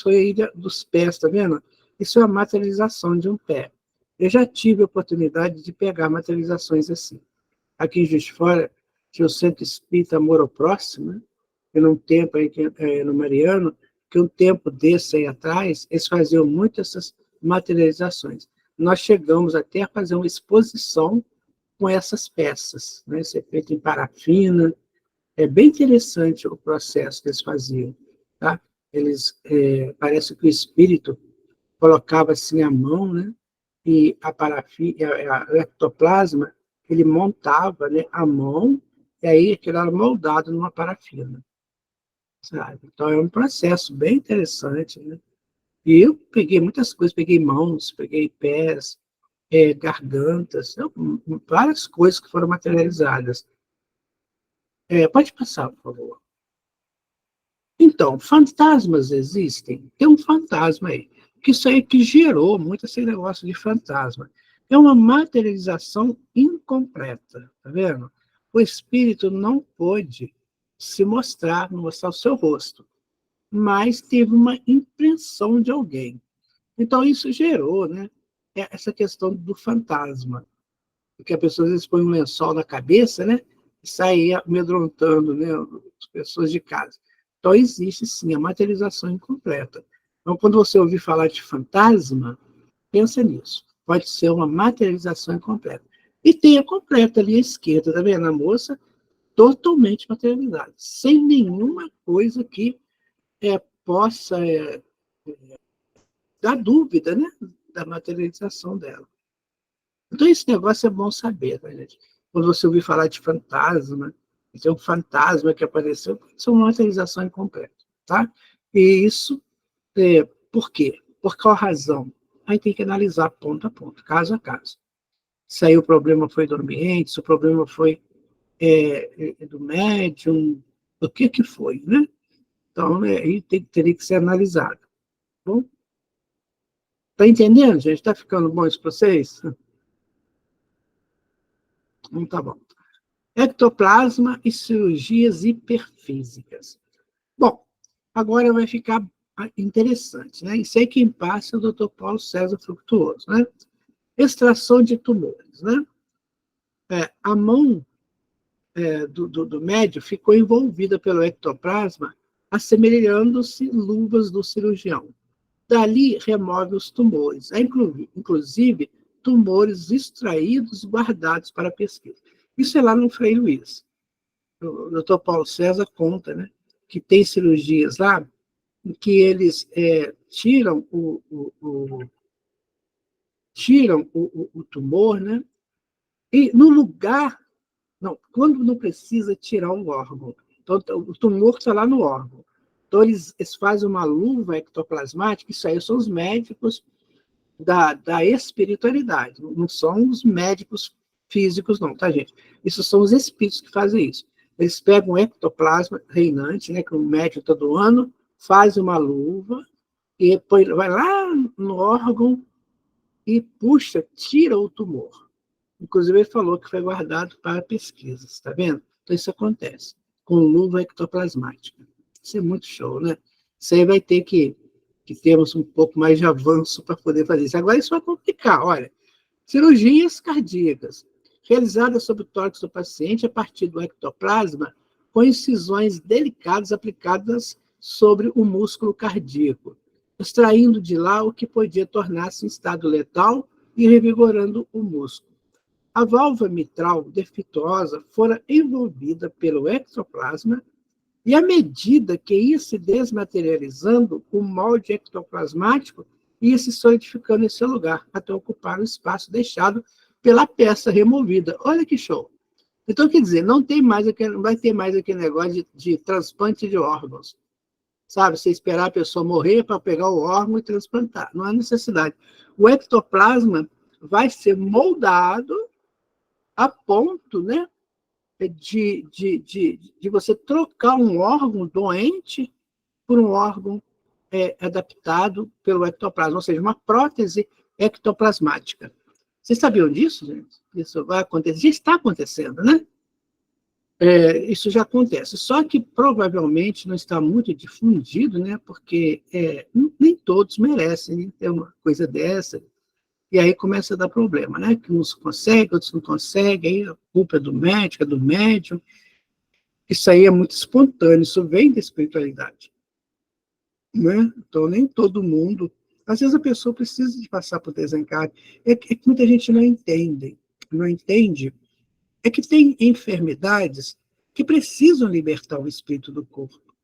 foi a ilha dos pés, tá vendo? Isso é a materialização de um pé. Eu já tive a oportunidade de pegar materializações assim. Aqui em Juiz de Fora, tinha o Centro Espírita Amor ao Próximo, né? E num tempo aí, no Mariano, que um tempo desse aí atrás, eles faziam muito essas materializações. Nós chegamos até a fazer uma exposição com essas peças, né? Isso é feito em parafina. É bem interessante o processo que eles faziam, tá? Parece que o espírito colocava assim a mão, né? E a parafina, o ectoplasma, ele montava, né, a mão, e aí aquilo era moldado numa parafina, sabe? Então é um processo bem interessante, né? E eu peguei muitas coisas, peguei mãos, peguei pés, gargantas, várias coisas que foram materializadas. Pode passar, por favor. Então, fantasmas existem? Tem um fantasma aí, que isso aí que gerou muito esse negócio de fantasma. É uma materialização incompleta, tá vendo? O espírito não pôde se mostrar o seu rosto, mas teve uma impressão de alguém. Então, isso gerou, né, essa questão do fantasma, porque a pessoa às vezes põe um lençol na cabeça, né, e sai amedrontando, né, as pessoas de casa. Então, existe sim a materialização incompleta. Então, quando você ouvir falar de fantasma, pensa nisso. Pode ser uma materialização incompleta. E tem a completa ali à esquerda, tá vendo? A moça totalmente materializada, sem nenhuma coisa que possa dar dúvida, né, da materialização dela. Então, esse negócio é bom saber, tá, gente? Quando você ouvir falar de fantasma, tem um fantasma que apareceu, isso é uma materialização incompleta, tá? E isso, por quê? Por qual razão? Aí tem que analisar ponto a ponto, caso a caso. Se aí o problema foi do ambiente, se o problema foi do médium, o que foi, né? Então, aí teria que ser analisado. Tá bom? Está entendendo, gente? Está ficando bom isso para vocês? Então, tá bom. Ectoplasma e cirurgias hiperfísicas. Bom, agora vai ficar interessante, né? Isso aí quem passa é o Dr. Paulo César Fructuoso, né? Extração de tumores, né? A mão do médium ficou envolvida pelo ectoplasma, assemelhando-se luvas do cirurgião. Dali remove os tumores, inclusive tumores extraídos e guardados para pesquisa. Isso é lá no Frei Luiz. O doutor Paulo César conta, né, que tem cirurgias lá em que eles tiram o tumor, né, e no lugar, não, quando não precisa tirar um órgão, então o tumor está lá no órgão. Então, eles fazem uma luva ectoplasmática, isso aí são os médicos da espiritualidade, não são os médicos físicos, não, tá, gente? Isso são os espíritos que fazem isso. Eles pegam o ectoplasma reinante, né, que o médico está doando, faz uma luva, e vai lá no órgão e puxa, tira o tumor. Inclusive, ele falou que foi guardado para pesquisas, está vendo? Então, isso acontece com luva ectoplasmática. Isso é muito show, né? Isso aí vai ter que termos um pouco mais de avanço para poder fazer isso. Agora, isso vai complicar, olha. Cirurgias cardíacas, realizadas sobre o tórax do paciente a partir do ectoplasma, com incisões delicadas aplicadas sobre o músculo cardíaco, extraindo de lá o que podia tornar-se em estado letal e revigorando o músculo. A válvula mitral defeituosa fora envolvida pelo ectoplasma e, à medida que ia se desmaterializando, o molde ectoplasmático ia se solidificando em seu lugar, até ocupar o espaço deixado pela peça removida. Olha que show! Então, quer dizer, não vai ter mais aquele negócio de transplante de órgãos. Sabe, você esperar a pessoa morrer para pegar o órgão e transplantar. Não há necessidade. O ectoplasma vai ser moldado a ponto, né, de você trocar um órgão doente por um órgão adaptado pelo ectoplasma, ou seja, uma prótese ectoplasmática. Vocês sabiam disso, gente? Isso vai acontecer, já está acontecendo, né? Isso já acontece, só que provavelmente não está muito difundido, né? Porque nem todos merecem ter uma coisa dessa, e aí começa a dar problema, né? Que uns conseguem, outros não conseguem, aí a culpa é do médico, é do médium. Isso aí é muito espontâneo, isso vem da espiritualidade. Né? Então, nem todo mundo... Às vezes a pessoa precisa de passar por desencarne. É que muita gente não entende. Não entende. É que tem enfermidades que precisam libertar o espírito do corpo.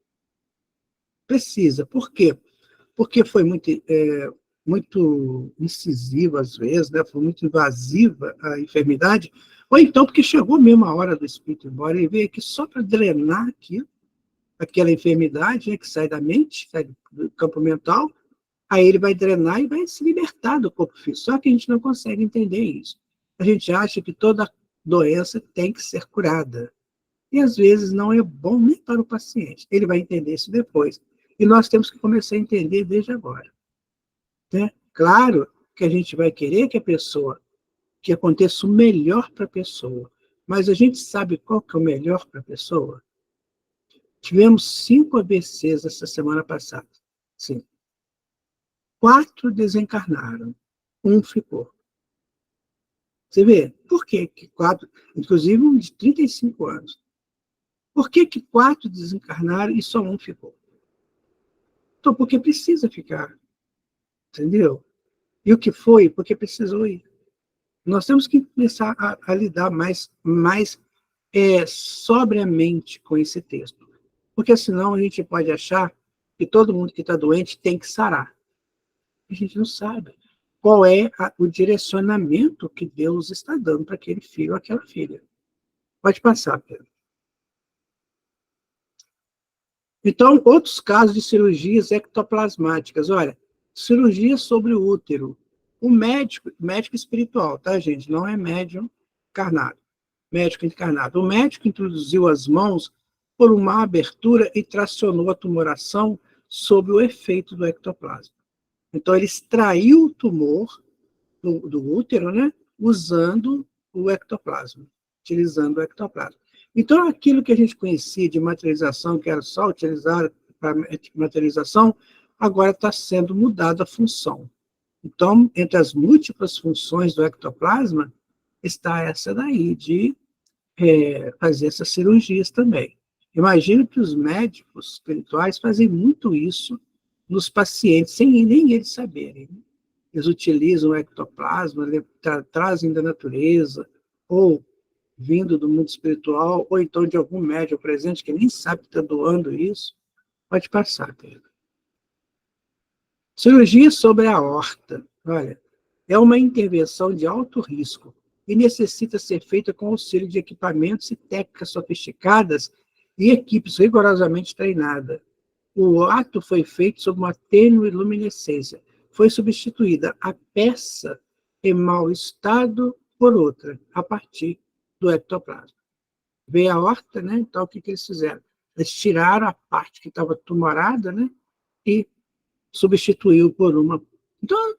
Precisa. Por quê? Porque foi muito incisiva, às vezes, né? Foi muito invasiva a enfermidade, ou então porque chegou mesmo a hora do espírito ir embora e veio aqui só para drenar aquela enfermidade, né, que sai da mente, sai do campo mental, aí ele vai drenar e vai se libertar do corpo físico. Só que a gente não consegue entender isso. A gente acha que toda doença tem que ser curada. E, às vezes, não é bom nem para o paciente. Ele vai entender isso depois. E nós temos que começar a entender desde agora. Né? Claro que a gente vai querer que aconteça o melhor para a pessoa. Mas a gente sabe qual que é o melhor para a pessoa? Tivemos 5 AVCs essa semana passada. Sim. 4 desencarnaram. 1 ficou. Você vê? Por que 4? Inclusive um de 35 anos. Por que 4 desencarnaram e só 1 ficou? Então, porque precisa ficar, entendeu? E o que foi? Porque precisou ir. Nós temos que começar a lidar mais sobriamente com esse texto. Porque senão a gente pode achar que todo mundo que está doente tem que sarar. A gente não sabe qual é o direcionamento que Deus está dando para aquele filho ou aquela filha. Pode passar, Pedro. Então, outros casos de cirurgias ectoplasmáticas. Olha, cirurgia sobre o útero. O médico espiritual, tá, gente? Não é médium encarnado. Médico encarnado. O médico introduziu as mãos por uma abertura e tracionou a tumoração sob o efeito do ectoplasma. Então, ele extraiu o tumor do útero, né? Usando o ectoplasma, utilizando o ectoplasma. Então, aquilo que a gente conhecia de materialização, que era só utilizar para materialização, agora está sendo mudada a função. Então, entre as múltiplas funções do ectoplasma, está essa daí, de fazer essas cirurgias também. Imagino que os médicos espirituais fazem muito isso nos pacientes, sem nem eles saberem. Eles utilizam o ectoplasma, trazem da natureza, ou vindo do mundo espiritual, ou então de algum médium presente que nem sabe que está doando isso. Pode passar, Pedro. Cirurgia sobre a aorta. Olha, é uma intervenção de alto risco e necessita ser feita com auxílio de equipamentos e técnicas sofisticadas e equipes rigorosamente treinadas. O ato foi feito sob uma tênue luminescência. Foi substituída a peça em mau estado por outra, a partir do ectoplasma. Veio a aorta, né? Então, o que eles fizeram? Eles tiraram a parte que estava tumorada, né? E substituiu por uma. Então,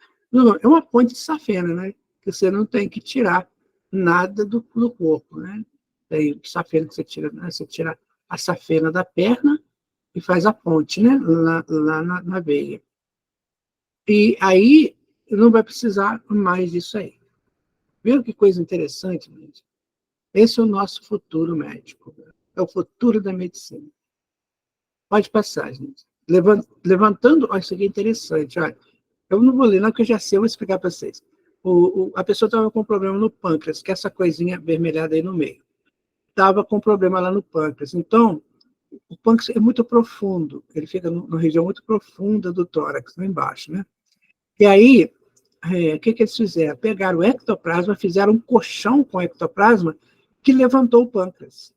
é uma ponte de safena, né? Que você não tem que tirar nada do corpo, né? Tem safena que você tira, né? Você tira a safena da perna e faz a ponte, né? Lá na veia. E aí não vai precisar mais disso aí. Viu que coisa interessante, gente? Esse é o nosso futuro médico. É o futuro da medicina. Pode passar, gente. Levantando, olha, isso aqui é interessante. Olha, eu não vou ler, não, porque eu já sei, eu vou explicar para vocês. A pessoa estava com um problema no pâncreas, que é essa coisinha vermelhada aí no meio. Estava com problema lá no pâncreas. Então, o pâncreas é muito profundo, ele fica numa região muito profunda do tórax, lá embaixo, né? E aí, o que eles fizeram? Pegaram o ectoplasma, fizeram um colchão com ectoplasma que levantou o pâncreas,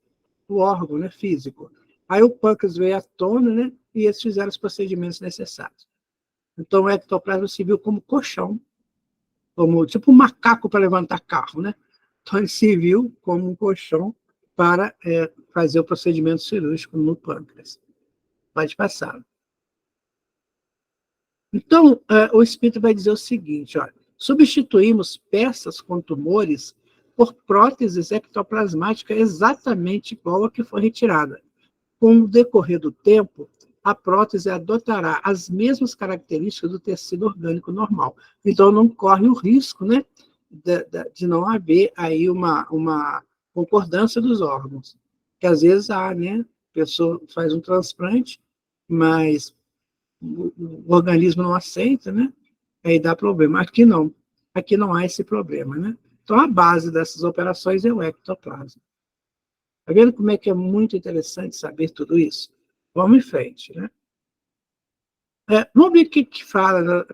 o órgão, né, físico. Aí o pâncreas veio à tona, né, e eles fizeram os procedimentos necessários. Então o ectoplasma serviu como colchão, como tipo um macaco para levantar carro, né? Então ele serviu como um colchão para fazer o procedimento cirúrgico no pâncreas. Pode passar. Então, o Espírito vai dizer o seguinte, olha, substituímos peças com tumores por próteses ectoplasmáticas exatamente igual a que foi retirada. Com o decorrer do tempo, a prótese adotará as mesmas características do tecido orgânico normal. Então, não corre o risco, né, de não haver aí uma concordância dos órgãos. Que às vezes há, né, a pessoa faz um transplante, mas o organismo não aceita, né? Aí dá problema. Aqui não há esse problema, né? Então, a base dessas operações é o ectoplasma. Está vendo como é que é muito interessante saber tudo isso? Vamos em frente, né? Vamos ver o que fala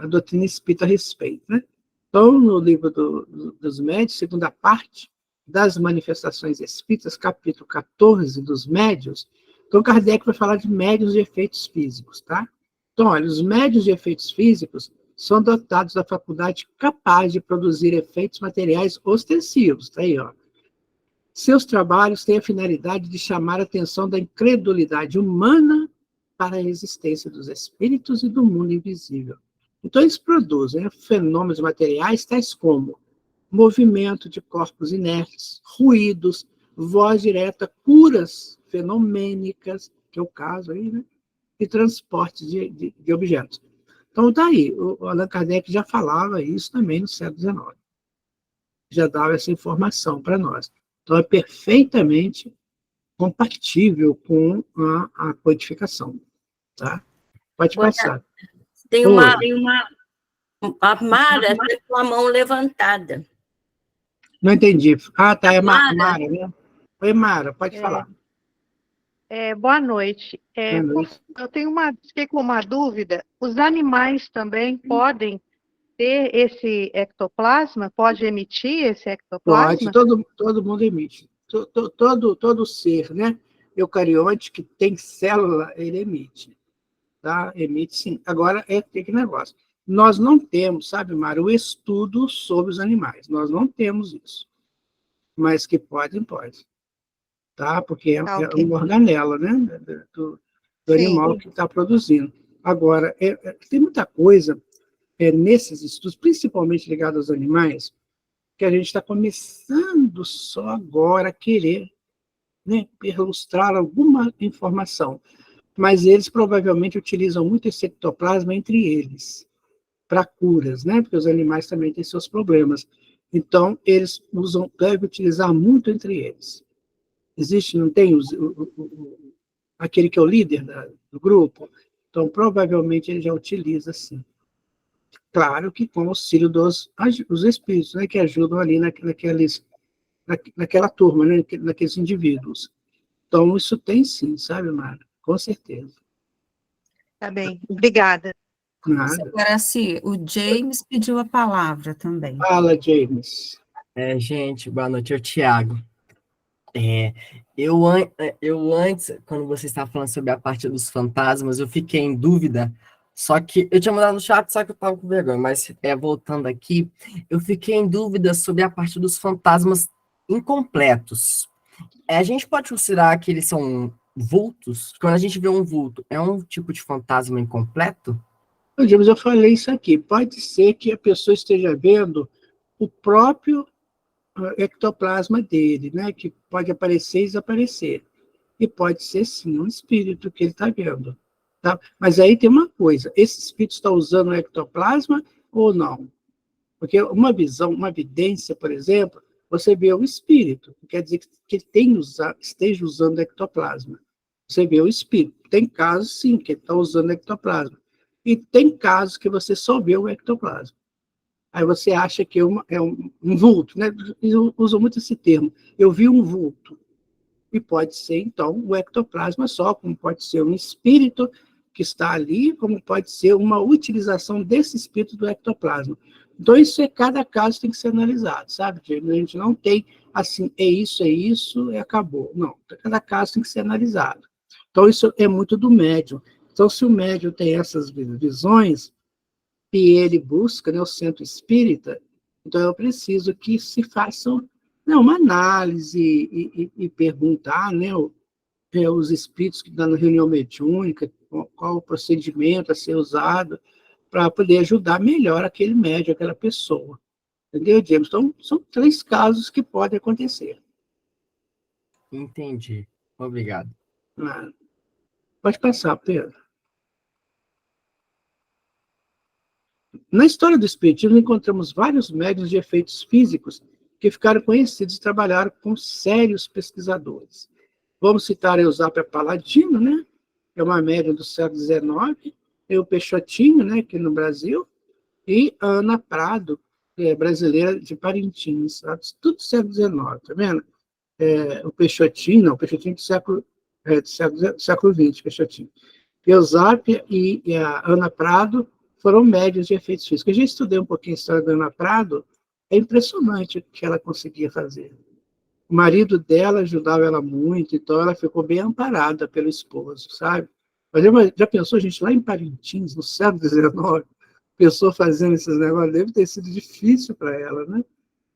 a doutrina espírita a respeito, né? Então, no livro dos médios, segunda parte, das manifestações espíritas, capítulo 14 dos médios, então Kardec vai falar de médios de efeitos físicos, tá? Então, olha, os médios de efeitos físicos são dotados da faculdade capaz de produzir efeitos materiais ostensivos, tá aí, ó. Seus trabalhos têm a finalidade de chamar a atenção da incredulidade humana para a existência dos espíritos e do mundo invisível. Então, eles produzem fenômenos materiais tais como movimento de corpos inertes, ruídos, voz direta, curas fenomênicas, que é o caso aí, né? E transporte de objetos. Então, daí, o Allan Kardec já falava isso também no século XIX. Já dava essa informação para nós. Então, é perfeitamente compatível com a codificação. Tá? Pode passar. Tem Oi. a Mara está com a mão levantada. Não entendi. Ah, tá, é Mara, né? Oi, Mara, pode falar. Boa noite. Boa noite. Eu fiquei com uma dúvida. Os animais também podem ter esse ectoplasma? Pode emitir esse ectoplasma? Pode, todo mundo emite. Todo ser, né, eucarionte que tem célula, ele emite. Tá? Emite sim. Agora, tem que negócio. Nós não temos, sabe, Mara, o estudo sobre os animais. Nós não temos isso. Mas que podem, pode. Tá? Porque é uma organela, né, do animal que está produzindo. Agora, tem muita coisa nesses estudos, principalmente ligados aos animais, que a gente está começando só agora a querer, né, perlustrar alguma informação. Mas eles provavelmente utilizam muito esse ectoplasma entre eles, para curas, né, porque os animais também têm seus problemas. Então, eles devem utilizar muito entre eles. Existe, não tem aquele que é o líder do grupo? Então, provavelmente, ele já utiliza, sim. Claro que com o auxílio dos espíritos, né, que ajudam ali naquela turma, né, naqueles indivíduos. Então, isso tem sim, sabe, Mara? Com certeza. Tá bem, obrigada. Nada. Agora, sim, o James pediu a palavra também. Fala, James. Gente, boa noite, é o Thiago. Eu antes, quando você estava falando sobre a parte dos fantasmas, eu fiquei em dúvida, só que eu tinha mandado no chat, só que eu estava com vergonha, mas voltando aqui, eu fiquei em dúvida sobre a parte dos fantasmas incompletos. A gente pode considerar que eles são vultos? Quando a gente vê um vulto, é um tipo de fantasma incompleto? James, eu falei isso aqui. Pode ser que a pessoa esteja vendo o próprio ectoplasma dele, né, que pode aparecer e desaparecer. E pode ser, sim, um espírito que ele está vendo. Tá? Mas aí tem uma coisa, esse espírito está usando o ectoplasma ou não? Porque uma visão, uma evidência, por exemplo, você vê o espírito, quer dizer que ele esteja usando ectoplasma. Você vê o espírito. Tem casos, sim, que ele está usando ectoplasma. E tem casos que você só vê o ectoplasma. Aí você acha que é um vulto, né? Eles usam muito esse termo. Eu vi um vulto. E pode ser, então, o ectoplasma só, como pode ser um espírito que está ali, como pode ser uma utilização desse espírito do ectoplasma. Então, cada caso tem que ser analisado, sabe? A gente não tem, assim, é isso, e acabou. Não, cada caso tem que ser analisado. Então, isso é muito do médium. Então, se o médium tem essas visões, e ele busca, né, o centro espírita, então eu preciso que se façam, né, uma análise e perguntar, né, os espíritos que estão na reunião mediúnica, qual o procedimento a ser usado para poder ajudar melhor aquele médium, aquela pessoa. Entendeu, James? Então, são 3 casos que podem acontecer. Entendi. Obrigado. Pode passar, Pedro. Na história do espiritismo, encontramos vários médiuns de efeitos físicos que ficaram conhecidos e trabalharam com sérios pesquisadores. Vamos citar a Eusápia Paladino, né? É uma médium do século XIX, e o Peixotinho, né, aqui no Brasil, e a Ana Prado, brasileira de Parintins, tudo do século XIX, tá vendo? O Peixotinho do século XX, Peixotinho. Eusápia e a Ana Prado foram médios de efeitos físicos. Eu já estudei um pouquinho a história da Ana Prado, é impressionante o que ela conseguia fazer. O marido dela ajudava ela muito, então ela ficou bem amparada pelo esposo, sabe? Mas já pensou, gente, lá em Parintins, no século XIX, pessoa fazendo esses negócios, deve ter sido difícil para ela, né?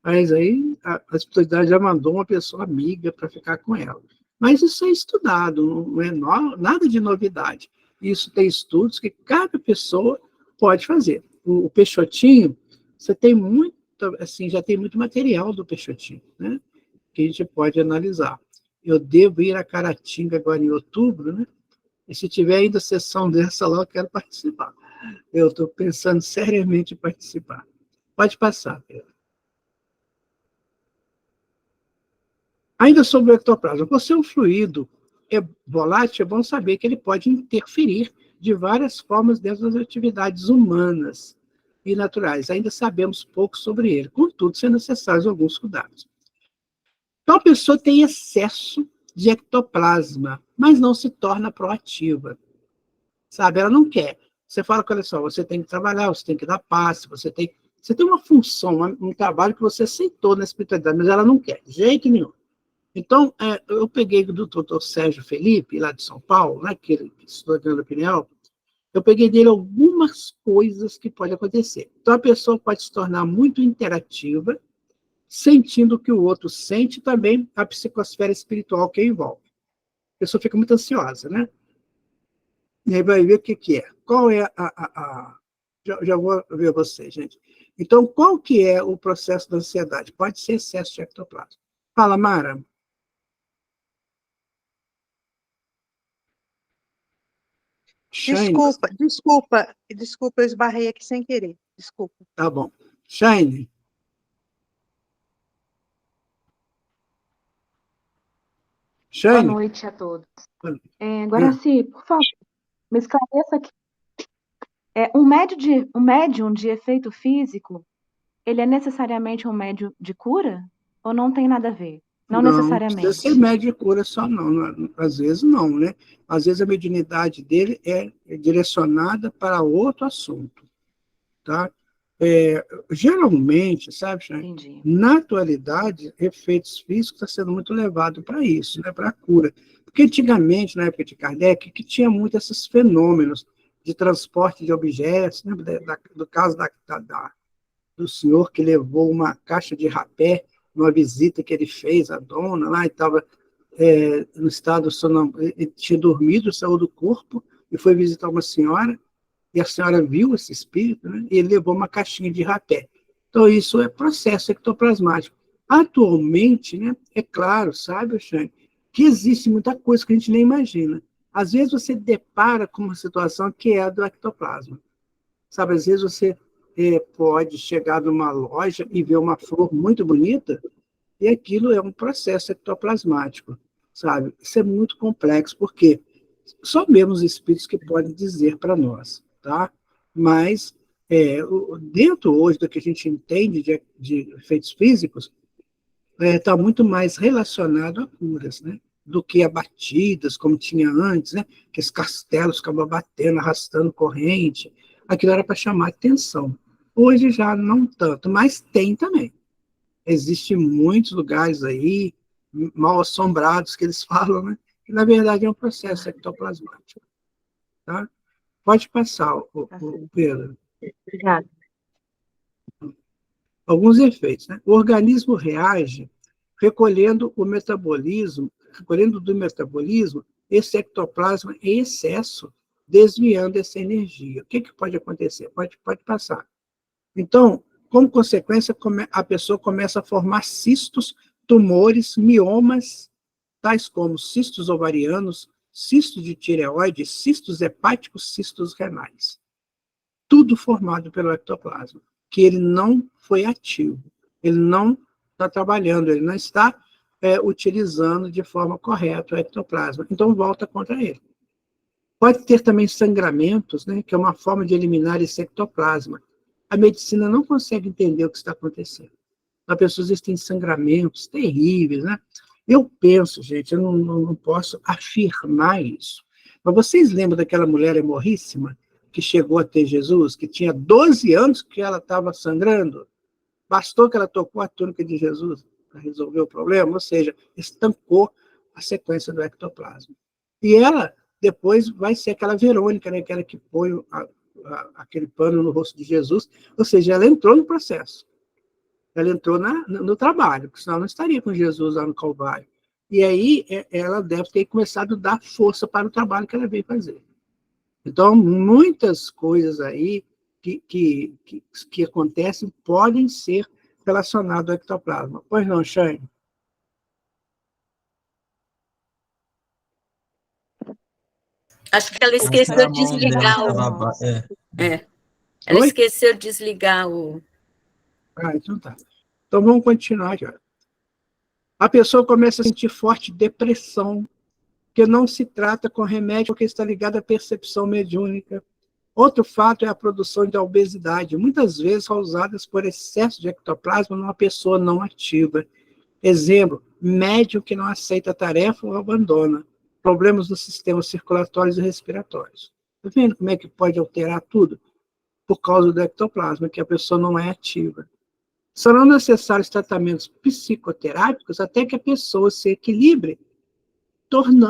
Mas aí a espiritualidade já mandou uma pessoa amiga para ficar com ela. Mas isso é estudado, não é nada de novidade. Isso tem estudos que cada pessoa pode fazer. O Peixotinho, você tem muito, assim, já tem muito material do Peixotinho, né? Que a gente pode analisar. Eu devo ir a Caratinga agora em outubro, né? E se tiver ainda sessão dessa lá, eu quero participar. Eu estou pensando seriamente em participar. Pode passar, Pedro. Ainda sobre o ectoplasma, por ser um fluido volátil, é bom saber que ele pode interferir de várias formas dentro das atividades humanas e naturais. Ainda sabemos pouco sobre ele, contudo, são necessários alguns cuidados. Então, a pessoa tem excesso de ectoplasma, mas não se torna proativa. Sabe? Ela não quer. Você fala com ela só, você tem que trabalhar, você tem que dar passe, você tem uma função, um trabalho que você aceitou na espiritualidade, mas ela não quer, de jeito nenhum. Então, eu peguei do doutor Sérgio Felipe, lá de São Paulo, né, que ele estudou dentro da opinião, eu peguei dele algumas coisas que podem acontecer. Então, a pessoa pode se tornar muito interativa, sentindo o que o outro sente, também a psicosfera espiritual que envolve. A pessoa fica muito ansiosa, né? E aí vai ver o que é. Qual é Já vou ver você, gente. Então, qual que é o processo da ansiedade? Pode ser excesso de ectoplasma. Fala, Mara. Shine. Desculpa, eu esbarrei aqui sem querer. Desculpa. Tá bom. Shine. Boa noite a todos. Guaraci, por favor, me esclareça aqui. Um médium de efeito físico, ele é necessariamente um médium de cura? Ou não tem nada a ver? Não necessariamente. Não precisa ser médium de cura só, não. Às vezes, não, né? Às vezes, a mediunidade dele é direcionada para outro assunto, tá? Geralmente, sabe, Shane? Na atualidade, efeitos físicos está sendo muito levado para isso, né? Para a cura. Porque antigamente, na época de Kardec, que tinha muito esses fenômenos de transporte de objetos, né? Do caso do senhor que levou uma caixa de rapé numa visita que ele fez à dona lá, e estava no estado sonâmbulo, ele tinha dormido, saiu do corpo e foi visitar uma senhora, e a senhora viu esse espírito, né? E ele levou uma caixinha de rapé. Então, isso é processo ectoplasmático. Atualmente, né, é claro, sabe, Alexandre, que existe muita coisa que a gente nem imagina. Às vezes você depara com uma situação que é a do ectoplasma. Sabe, às vezes você pode chegar numa loja e ver uma flor muito bonita, e aquilo é um processo ectoplasmático, sabe? Isso é muito complexo, porque só mesmo os espíritos que podem dizer para nós, tá? Mas, dentro hoje do que a gente entende de efeitos físicos, está muito mais relacionado a curas, né? Do que a batidas, como tinha antes, né? Que os castelos ficavam batendo, arrastando corrente. Aquilo era para chamar atenção. Hoje já não tanto, mas tem também. Existem muitos lugares aí, mal assombrados, que eles falam, né? Que, na verdade, é um processo ectoplasmático. Tá? Pode passar, o Pedro. Obrigada. Alguns efeitos, né? O organismo reage recolhendo do metabolismo esse ectoplasma em excesso, desviando essa energia. O que pode acontecer? Pode passar. Então, como consequência, a pessoa começa a formar cistos, tumores, miomas, tais como cistos ovarianos, cistos de tireoide, cistos hepáticos, cistos renais. Tudo formado pelo ectoplasma, que ele não foi ativo, ele não está trabalhando, ele não está utilizando de forma correta o ectoplasma. Então, volta contra ele. Pode ter também sangramentos, né, que é uma forma de eliminar esse ectoplasma. A medicina não consegue entender o que está acontecendo. As pessoas têm sangramentos terríveis, né? Eu penso, gente, eu não posso afirmar isso. Mas vocês lembram daquela mulher hemorríssima que chegou a ter Jesus, que tinha 12 anos que ela estava sangrando? Bastou que ela tocou a túnica de Jesus para resolver o problema, ou seja, estancou a sequência do ectoplasma. E ela, depois, vai ser aquela Verônica, né? Aquela que põe aquele pano no rosto de Jesus, ou seja, ela entrou no processo, ela entrou no trabalho, porque senão ela não estaria com Jesus lá no Calvário. E aí ela deve ter começado a dar força para o trabalho que ela veio fazer. Então, muitas coisas aí que acontecem podem ser relacionadas ao ectoplasma. Pois não, Shane? Acho que ela esqueceu de desligar Ela esqueceu de desligar o... Então tá. Então vamos continuar aqui. A pessoa começa a sentir forte depressão, que não se trata com remédio porque está ligado à percepção mediúnica. Outro fato é a produção de obesidade, muitas vezes causadas por excesso de ectoplasma numa pessoa não ativa. Exemplo, médium que não aceita a tarefa ou abandona. Problemas nos sistemas circulatórios e respiratórios. Está vendo como é que pode alterar tudo? Por causa do ectoplasma, que a pessoa não é ativa. Serão necessários tratamentos psicoterápicos até que a pessoa se equilibre,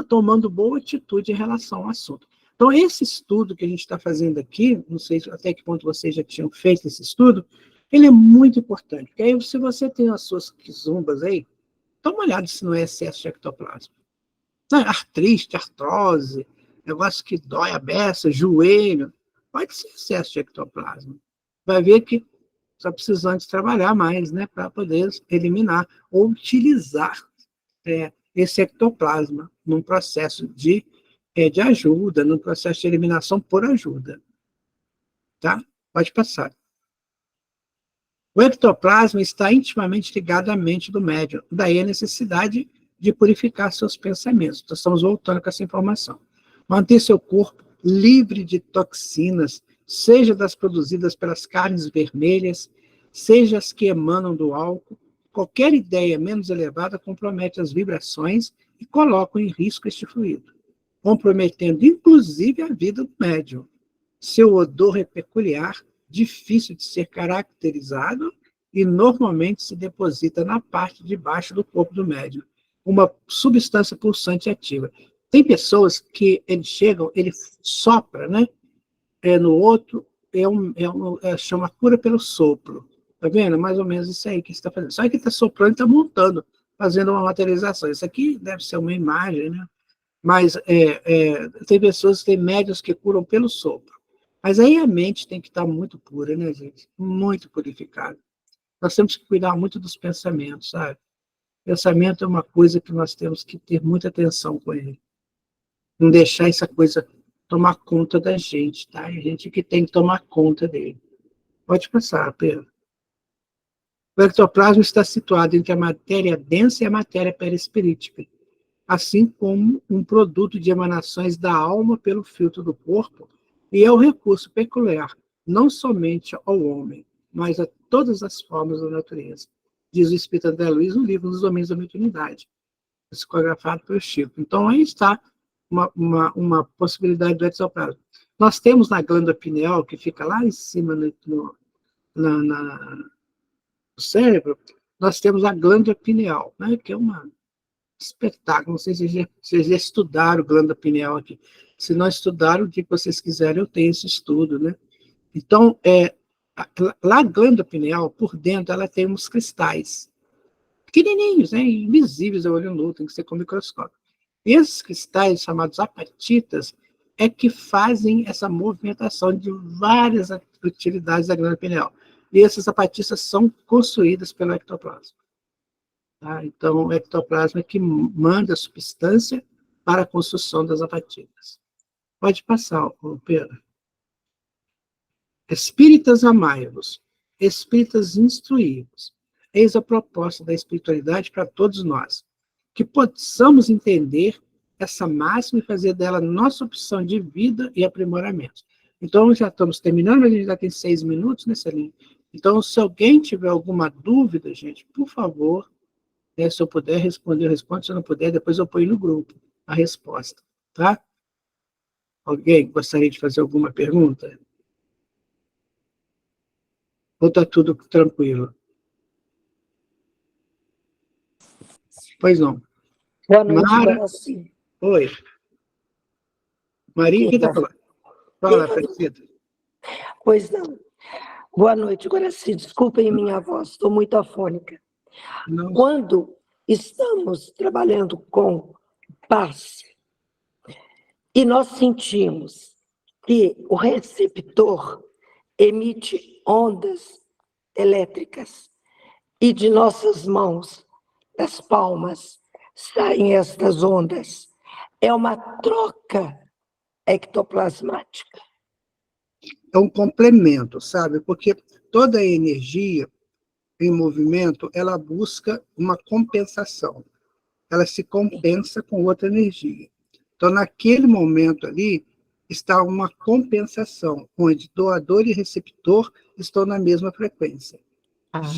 tomando boa atitude em relação ao assunto. Então, esse estudo que a gente está fazendo aqui, não sei até que ponto vocês já tinham feito esse estudo, ele é muito importante, porque aí, se você tem as suas quizumbas aí, dá uma olhada se não é excesso de ectoplasma. Não, artrite, artrose, negócio que dói a beça, joelho, pode ser excesso de ectoplasma. Vai ver que está precisando de trabalhar mais, né, para poder eliminar ou utilizar esse ectoplasma num processo de ajuda, num processo de eliminação por ajuda. Tá? Pode passar. O ectoplasma está intimamente ligado à mente do médium, daí a necessidade de purificar seus pensamentos. Então, estamos voltando com essa informação. Manter seu corpo livre de toxinas, seja das produzidas pelas carnes vermelhas, seja as que emanam do álcool. Qualquer ideia menos elevada compromete as vibrações e coloca em risco este fluido, comprometendo inclusive a vida do médium. Seu odor é peculiar, difícil de ser caracterizado e normalmente se deposita na parte de baixo do corpo do médium, uma substância pulsante ativa. Tem pessoas que eles chegam, ele sopra, né? No outro, chama cura pelo sopro. Tá vendo? Mais ou menos isso aí que você está fazendo. Só que está soprando e está montando, fazendo uma materialização. Isso aqui deve ser uma imagem, né? Mas tem pessoas, tem médiuns que curam pelo sopro. Mas aí a mente tem que estar muito pura, né, gente? Muito purificada. Nós temos que cuidar muito dos pensamentos, sabe? Pensamento é uma coisa que nós temos que ter muita atenção com ele. Não deixar essa coisa tomar conta da gente, tá? É a gente que tem que tomar conta dele. Pode passar, Pedro. O ectoplasma está situado entre a matéria densa e a matéria perispirítica, assim como um produto de emanações da alma pelo filtro do corpo, e é um recurso peculiar, não somente ao homem, mas a todas as formas da natureza, diz o Espírito André Luiz no livro Nos Domínios da Mediunidade, psicografado pelo Chico. Então, aí está uma possibilidade do ectoplasma. Nós temos na glândula pineal, que fica lá em cima no cérebro, nós temos a glândula pineal, né, que é um espetáculo. Não sei se vocês já estudaram glândula pineal aqui. Se não estudaram, o dia que vocês quiserem, eu tenho esse estudo, né? Então, lá a glândula pineal, por dentro, ela tem uns cristais pequenininhos, né, invisíveis ao olho nu, tem que ser com microscópio. E esses cristais, chamados apatitas, é que fazem essa movimentação de várias utilidades da glândula pineal. E essas apatitas são construídas pelo ectoplasma. Tá? Então, o ectoplasma é que manda a substância para a construção das apatitas. Pode passar, Pedro. Espíritas amai-vos, espíritas instruí-vos. Eis a proposta da espiritualidade para todos nós, que possamos entender essa máxima e fazer dela nossa opção de vida e aprimoramento. Então, já estamos terminando, mas a gente já tem 6 minutos, né, Celine? Então, se alguém tiver alguma dúvida, gente, por favor, se eu puder responder, eu respondo. Se eu não puder, depois eu ponho no grupo a resposta, tá? Alguém gostaria de fazer alguma pergunta? Ou está tudo tranquilo? Pois não. Boa noite, Mara. Guaraci. Oi. Maria, quem está falando? Fala, Aparecida. Pois não. Boa noite, Guaraci. Desculpem minha voz, estou muito afônica. Não. Quando estamos trabalhando com paz e nós sentimos que o receptor emite ondas elétricas e de nossas mãos, das palmas, saem estas ondas, é uma troca ectoplasmática. É um complemento, sabe? Porque toda energia em movimento, ela busca uma compensação. Ela se compensa com outra energia. Então, naquele momento ali, está uma compensação, onde doador e receptor estão na mesma frequência.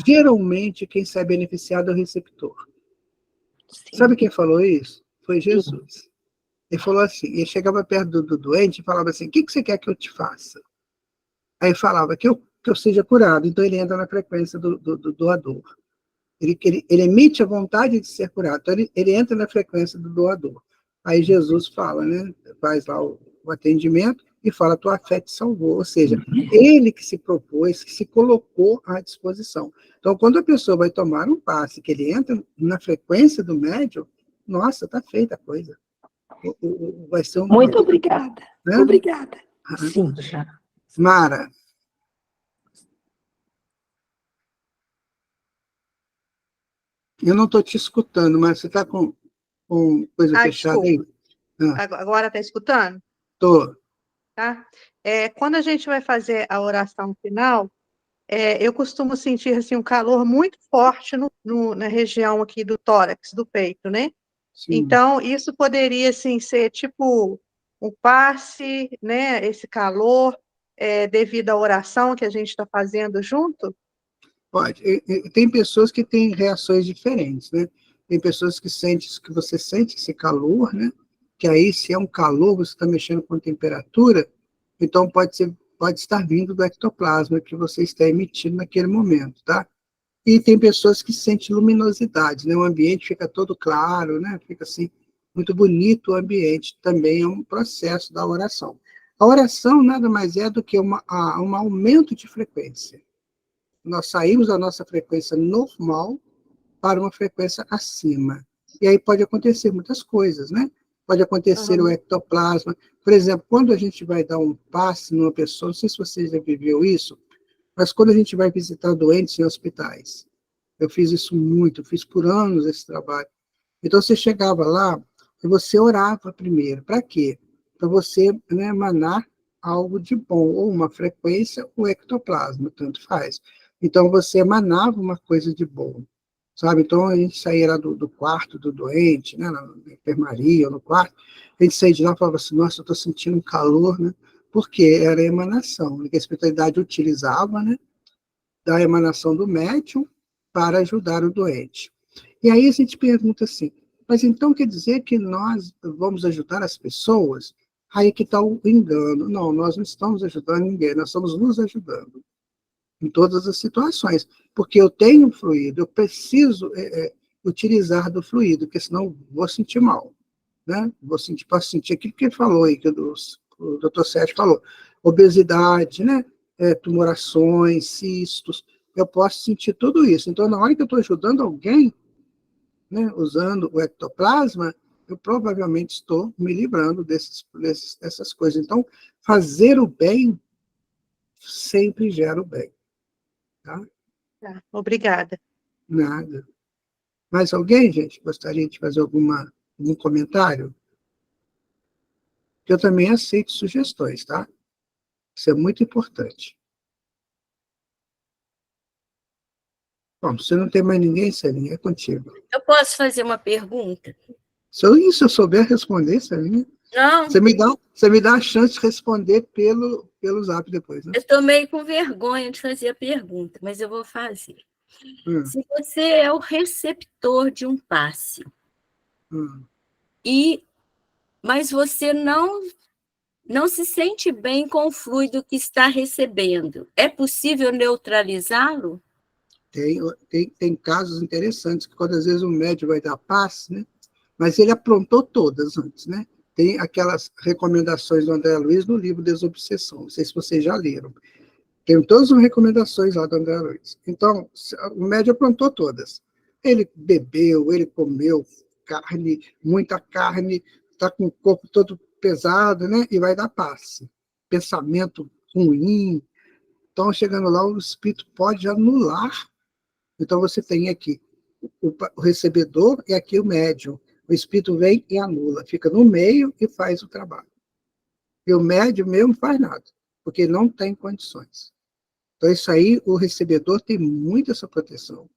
Geralmente, quem sai beneficiado é o receptor. Sim. Sabe quem falou isso? Foi Jesus. Ele falou assim, ele chegava perto do doente e falava assim, o que você quer que eu te faça? Aí falava que eu seja curado, então ele entra na frequência do doador. Ele emite a vontade de ser curado, então ele entra na frequência do doador. Aí Jesus fala, né, faz lá o atendimento e fala, tua fé te salvou, ou seja, ele que se propôs, que se colocou à disposição. Então, quando a pessoa vai tomar um passe, que ele entra na frequência do médium, nossa, está feita a coisa. Vai ser Muito obrigada. Né? Obrigada. Sim. Mara. Eu não estou te escutando, mas você está com coisa fechada aí? Agora está escutando? Estou. Tá? Quando a gente vai fazer a oração final, eu costumo sentir assim, um calor muito forte na região aqui do tórax, do peito, né? Sim. Então, isso poderia assim, ser tipo um passe, né? Esse calor, devido à oração que a gente está fazendo junto? Pode. Tem pessoas que têm reações diferentes, né? Tem pessoas que você sente esse calor, né? Que aí, se é um calor, você está mexendo com temperatura, então pode estar vindo do ectoplasma que você está emitindo naquele momento, tá? E tem pessoas que sentem luminosidade, né? O ambiente fica todo claro, né? Fica assim, muito bonito o ambiente, também é um processo da oração. A oração nada mais é do que um aumento de frequência. Nós saímos da nossa frequência normal para uma frequência acima. E aí pode acontecer muitas coisas, né? Pode acontecer o ectoplasma. Por exemplo, quando a gente vai dar um passe numa pessoa, não sei se você já viveu isso, mas quando a gente vai visitar doentes em hospitais, eu fiz isso muito, fiz por anos esse trabalho. Então, você chegava lá e você orava primeiro. Para quê? Para você, né, emanar algo de bom, ou uma frequência, ou ectoplasma, tanto faz. Então, você emanava uma coisa de bom, sabe? Então, a gente saía lá do quarto do doente, né, na enfermaria, ou no quarto, a gente saía de lá e falava assim, nossa, eu estou sentindo um calor, né? Porque era a emanação, que a espiritualidade utilizava, né, da emanação do médium para ajudar o doente. E aí a gente pergunta assim, mas então quer dizer que nós vamos ajudar as pessoas? Aí que está o engano. Não, nós não estamos ajudando ninguém, nós estamos nos ajudando em todas as situações, porque eu tenho um fluido, eu preciso utilizar do fluido, porque senão vou sentir mal, né? Posso sentir aquilo que ele falou aí, que o Dr. Sérgio falou, obesidade, né? Tumorações, cistos, eu posso sentir tudo isso. Então, na hora que eu estou ajudando alguém, né, usando o ectoplasma, eu provavelmente estou me livrando dessas coisas. Então, fazer o bem sempre gera o bem. Tá? Obrigada. Nada. Mais alguém, gente, gostaria de fazer algum comentário? Eu também aceito sugestões, tá? Isso é muito importante. Bom, se não tem mais ninguém, Celinha, é contigo. Eu posso fazer uma pergunta? Se eu souber responder, Celinha, não. Você me dá a chance de responder pelo Zap depois, né? Eu estou meio com vergonha de fazer a pergunta, mas eu vou fazer. Se você é o receptor de um passe, mas você não se sente bem com o fluido que está recebendo, é possível neutralizá-lo? Tem casos interessantes, que quando às vezes o médium vai dar passe, né? Mas ele aprontou todas antes, né? Tem aquelas recomendações do André Luiz no livro Desobsessão, não sei se vocês já leram. Tem todas as recomendações lá do André Luiz. Então, o médium aprontou todas. Ele bebeu, ele comeu carne, muita carne, está com o corpo todo pesado, né? E vai dar passe. Pensamento ruim. Então, chegando lá, o espírito pode anular. Então, você tem aqui o recebedor e aqui o médium. O espírito vem e anula, fica no meio e faz o trabalho. E o médium mesmo faz nada, porque não tem condições. Então, isso aí, o recebedor tem muito essa proteção.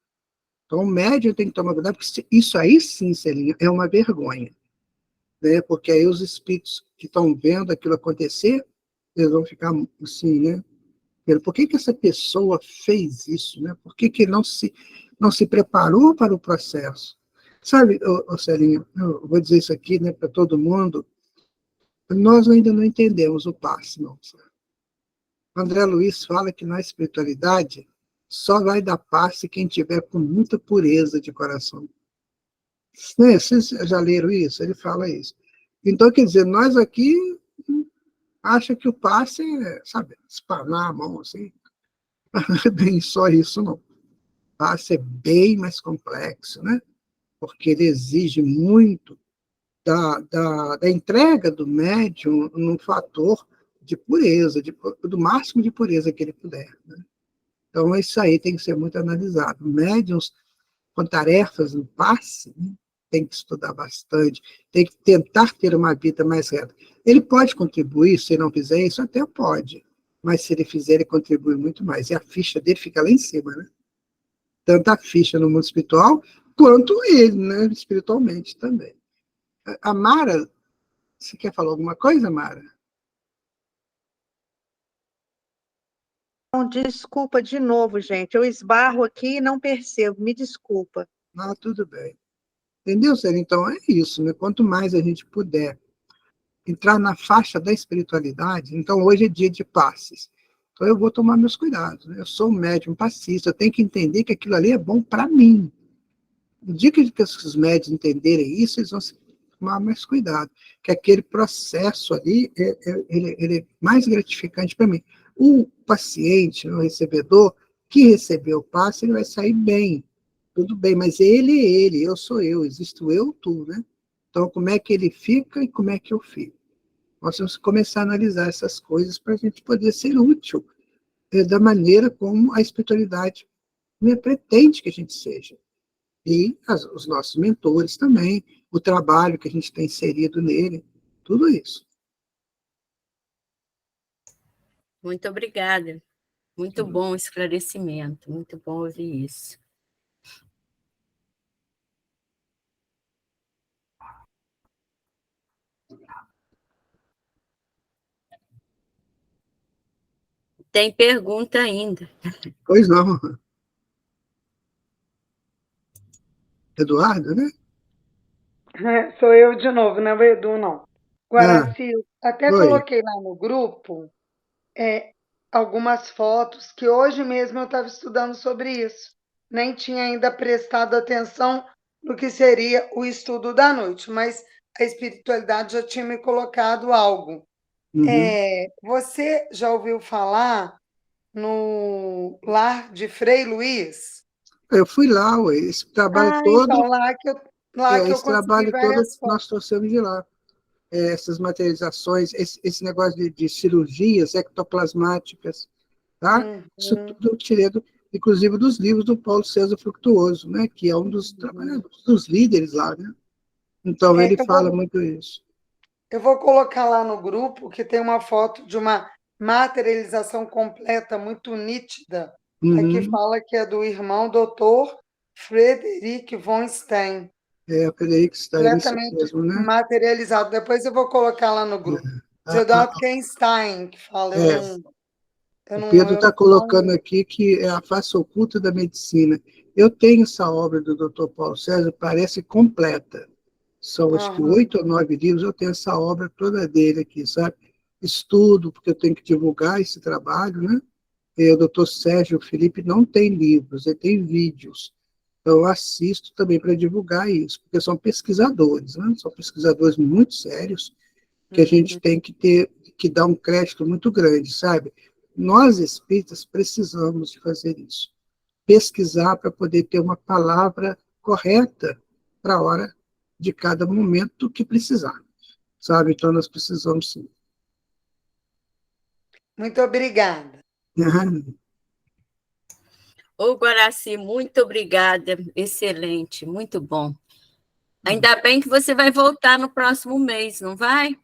Então, o médium tem que tomar cuidado, porque isso aí sim, Celinha, é uma vergonha. né? Porque aí os espíritos que estão vendo aquilo acontecer, eles vão ficar assim, né? Por que essa pessoa fez isso, né? Por que não se preparou para o processo? Sabe, Celinha, eu vou dizer isso aqui, né, para todo mundo, nós ainda não entendemos o passe, não. André Luiz fala que na espiritualidade só vai dar passe quem tiver com muita pureza de coração. Né? Vocês já leram isso? Ele fala isso. Então, quer dizer, nós aqui acha que o passe é, sabe, espanar a mão assim. Não é bem só isso, não. O passe é bem mais complexo, né? Porque ele exige muito da entrega do médium num fator de pureza, do máximo de pureza que ele puder. Né? Então, isso aí tem que ser muito analisado. Médiuns com tarefas no passe, né? Tem que estudar bastante, tem que tentar ter uma vida mais reta. Ele pode contribuir, se não fizer isso, até pode, mas se ele fizer, ele contribui muito mais. E a ficha dele fica lá em cima, né? Tanto a ficha no mundo espiritual, quanto ele, né, espiritualmente também. A Mara, você quer falar alguma coisa, Mara? Desculpa de novo, gente. Eu esbarro aqui e não percebo. Me desculpa. Ah, tudo bem. Entendeu, Célia? Então, é isso, né? Quanto mais a gente puder entrar na faixa da espiritualidade, então hoje é dia de passes. Então eu vou tomar meus cuidados. Né? Eu sou um médium passista, eu tenho que entender que aquilo ali é bom para mim. No dia que os médios entenderem isso, eles vão tomar mais cuidado, que aquele processo ali ele é mais gratificante para mim. O paciente, o recebedor, que recebeu o passe, ele vai sair bem, tudo bem, mas ele é ele, eu sou eu, existo eu, tu, né? Então, como é que ele fica e como é que eu fico? Nós temos que começar a analisar essas coisas para a gente poder ser útil da maneira como a espiritualidade pretende que a gente seja. E os nossos mentores também, o trabalho que a gente tem inserido nele, tudo isso. Muito obrigada. Muito bom o esclarecimento, muito bom ouvir isso. Tem pergunta ainda. Pois não. Eduardo, né? Sou eu de novo, não é o Edu, não. Guaraci, até coloquei lá no grupo algumas fotos que hoje mesmo eu estava estudando sobre isso. Nem tinha ainda prestado atenção no que seria o estudo da noite, mas a espiritualidade já tinha me colocado algo. Você já ouviu falar no Lar de Frei Luiz? Eu fui lá, esse trabalho todo. Então, lá que eu esse trabalho todo várias nós trouxemos de lá. Essas materializações, esse negócio de cirurgias ectoplasmáticas, tá? Isso tudo eu tirei, inclusive, dos livros do Paulo César Fructuoso, né? Que é um dos trabalhadores, dos líderes lá, né? Então, ele fala muito isso. Eu vou colocar lá no grupo que tem uma foto de uma materialização completa, muito nítida, que fala que é do irmão doutor Frederic von Stein. Frederic Stein, completamente isso mesmo, né? materializado. Depois eu vou colocar lá no grupo. Theodor Stein, que fala. O Pedro está colocando aqui que é a face oculta da medicina. Eu tenho essa obra do Dr. Paulo César, parece completa. São, acho que 8 ou 9 livros, eu tenho essa obra toda dele aqui, sabe? Estudo, porque eu tenho que divulgar esse trabalho, né? E o Dr. Sérgio Felipe não tem livros, ele tem vídeos. Então, eu assisto também para divulgar isso, porque são pesquisadores, né? São pesquisadores muito sérios, que a gente tem que dar um crédito muito grande, sabe? Nós, espíritas, precisamos de fazer isso. Pesquisar para poder ter uma palavra correta para a hora de cada momento que precisar, sabe? Então, nós precisamos, sim. Muito obrigada. Ô, Guaraci, muito obrigada. Excelente, muito bom. Ainda bem que você vai voltar no próximo mês, não vai?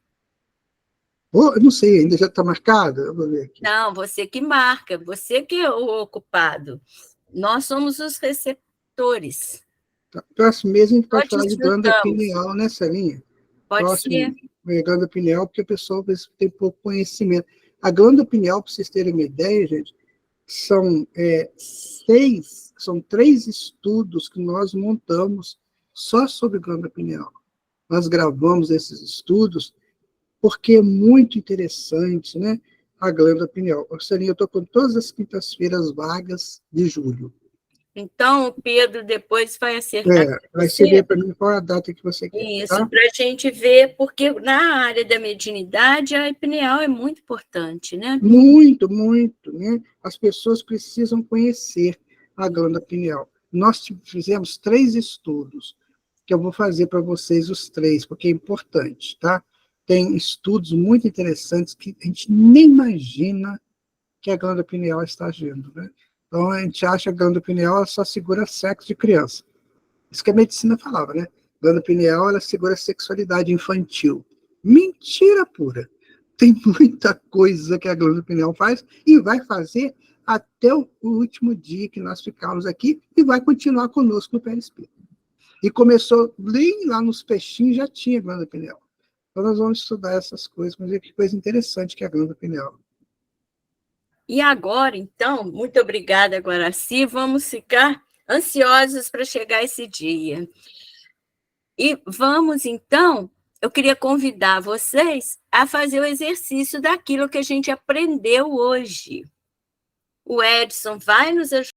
Eu não sei, ainda já está marcado? Eu vou ver aqui. Não, você que marca, você que é o ocupado. Nós somos os receptores. Próximo mês a gente pode falar de glândula pineal, né, Celinha? Pode ser. Glândula pineal, porque a pessoa tem pouco conhecimento. A glândula pineal, para vocês terem uma ideia, gente, são 3 estudos que nós montamos só sobre glândula pineal. Nós gravamos esses estudos porque é muito interessante, né, a glândula pineal. Marcelinho, eu estou com todas as quintas-feiras vagas de julho. Então, o Pedro depois vai acertar. Vai ser para mim qual é a data que você quer. Isso, tá? para a gente ver, porque na área da mediunidade, a pineal é muito importante, né? Muito, muito, né? As pessoas precisam conhecer a glândula pineal. Nós fizemos 3 estudos, que eu vou fazer para vocês os 3, porque é importante, tá? Tem estudos muito interessantes que a gente nem imagina que a glândula pineal está agindo, né? Então, a gente acha que a glândula pineal só segura sexo de criança. Isso que a medicina falava, né? A glândula pineal, ela segura a sexualidade infantil. Mentira pura. Tem muita coisa que a glândula pineal faz e vai fazer até o último dia que nós ficamos aqui e vai continuar conosco no perispírito. E começou bem lá nos peixinhos, já tinha glândula pineal. Então, nós vamos estudar essas coisas, mas que coisa interessante que é a glândula pineal. E agora, então, muito obrigada, Guaraci, vamos ficar ansiosos para chegar esse dia. E vamos, então, eu queria convidar vocês a fazer o exercício daquilo que a gente aprendeu hoje. O Edson vai nos ajudar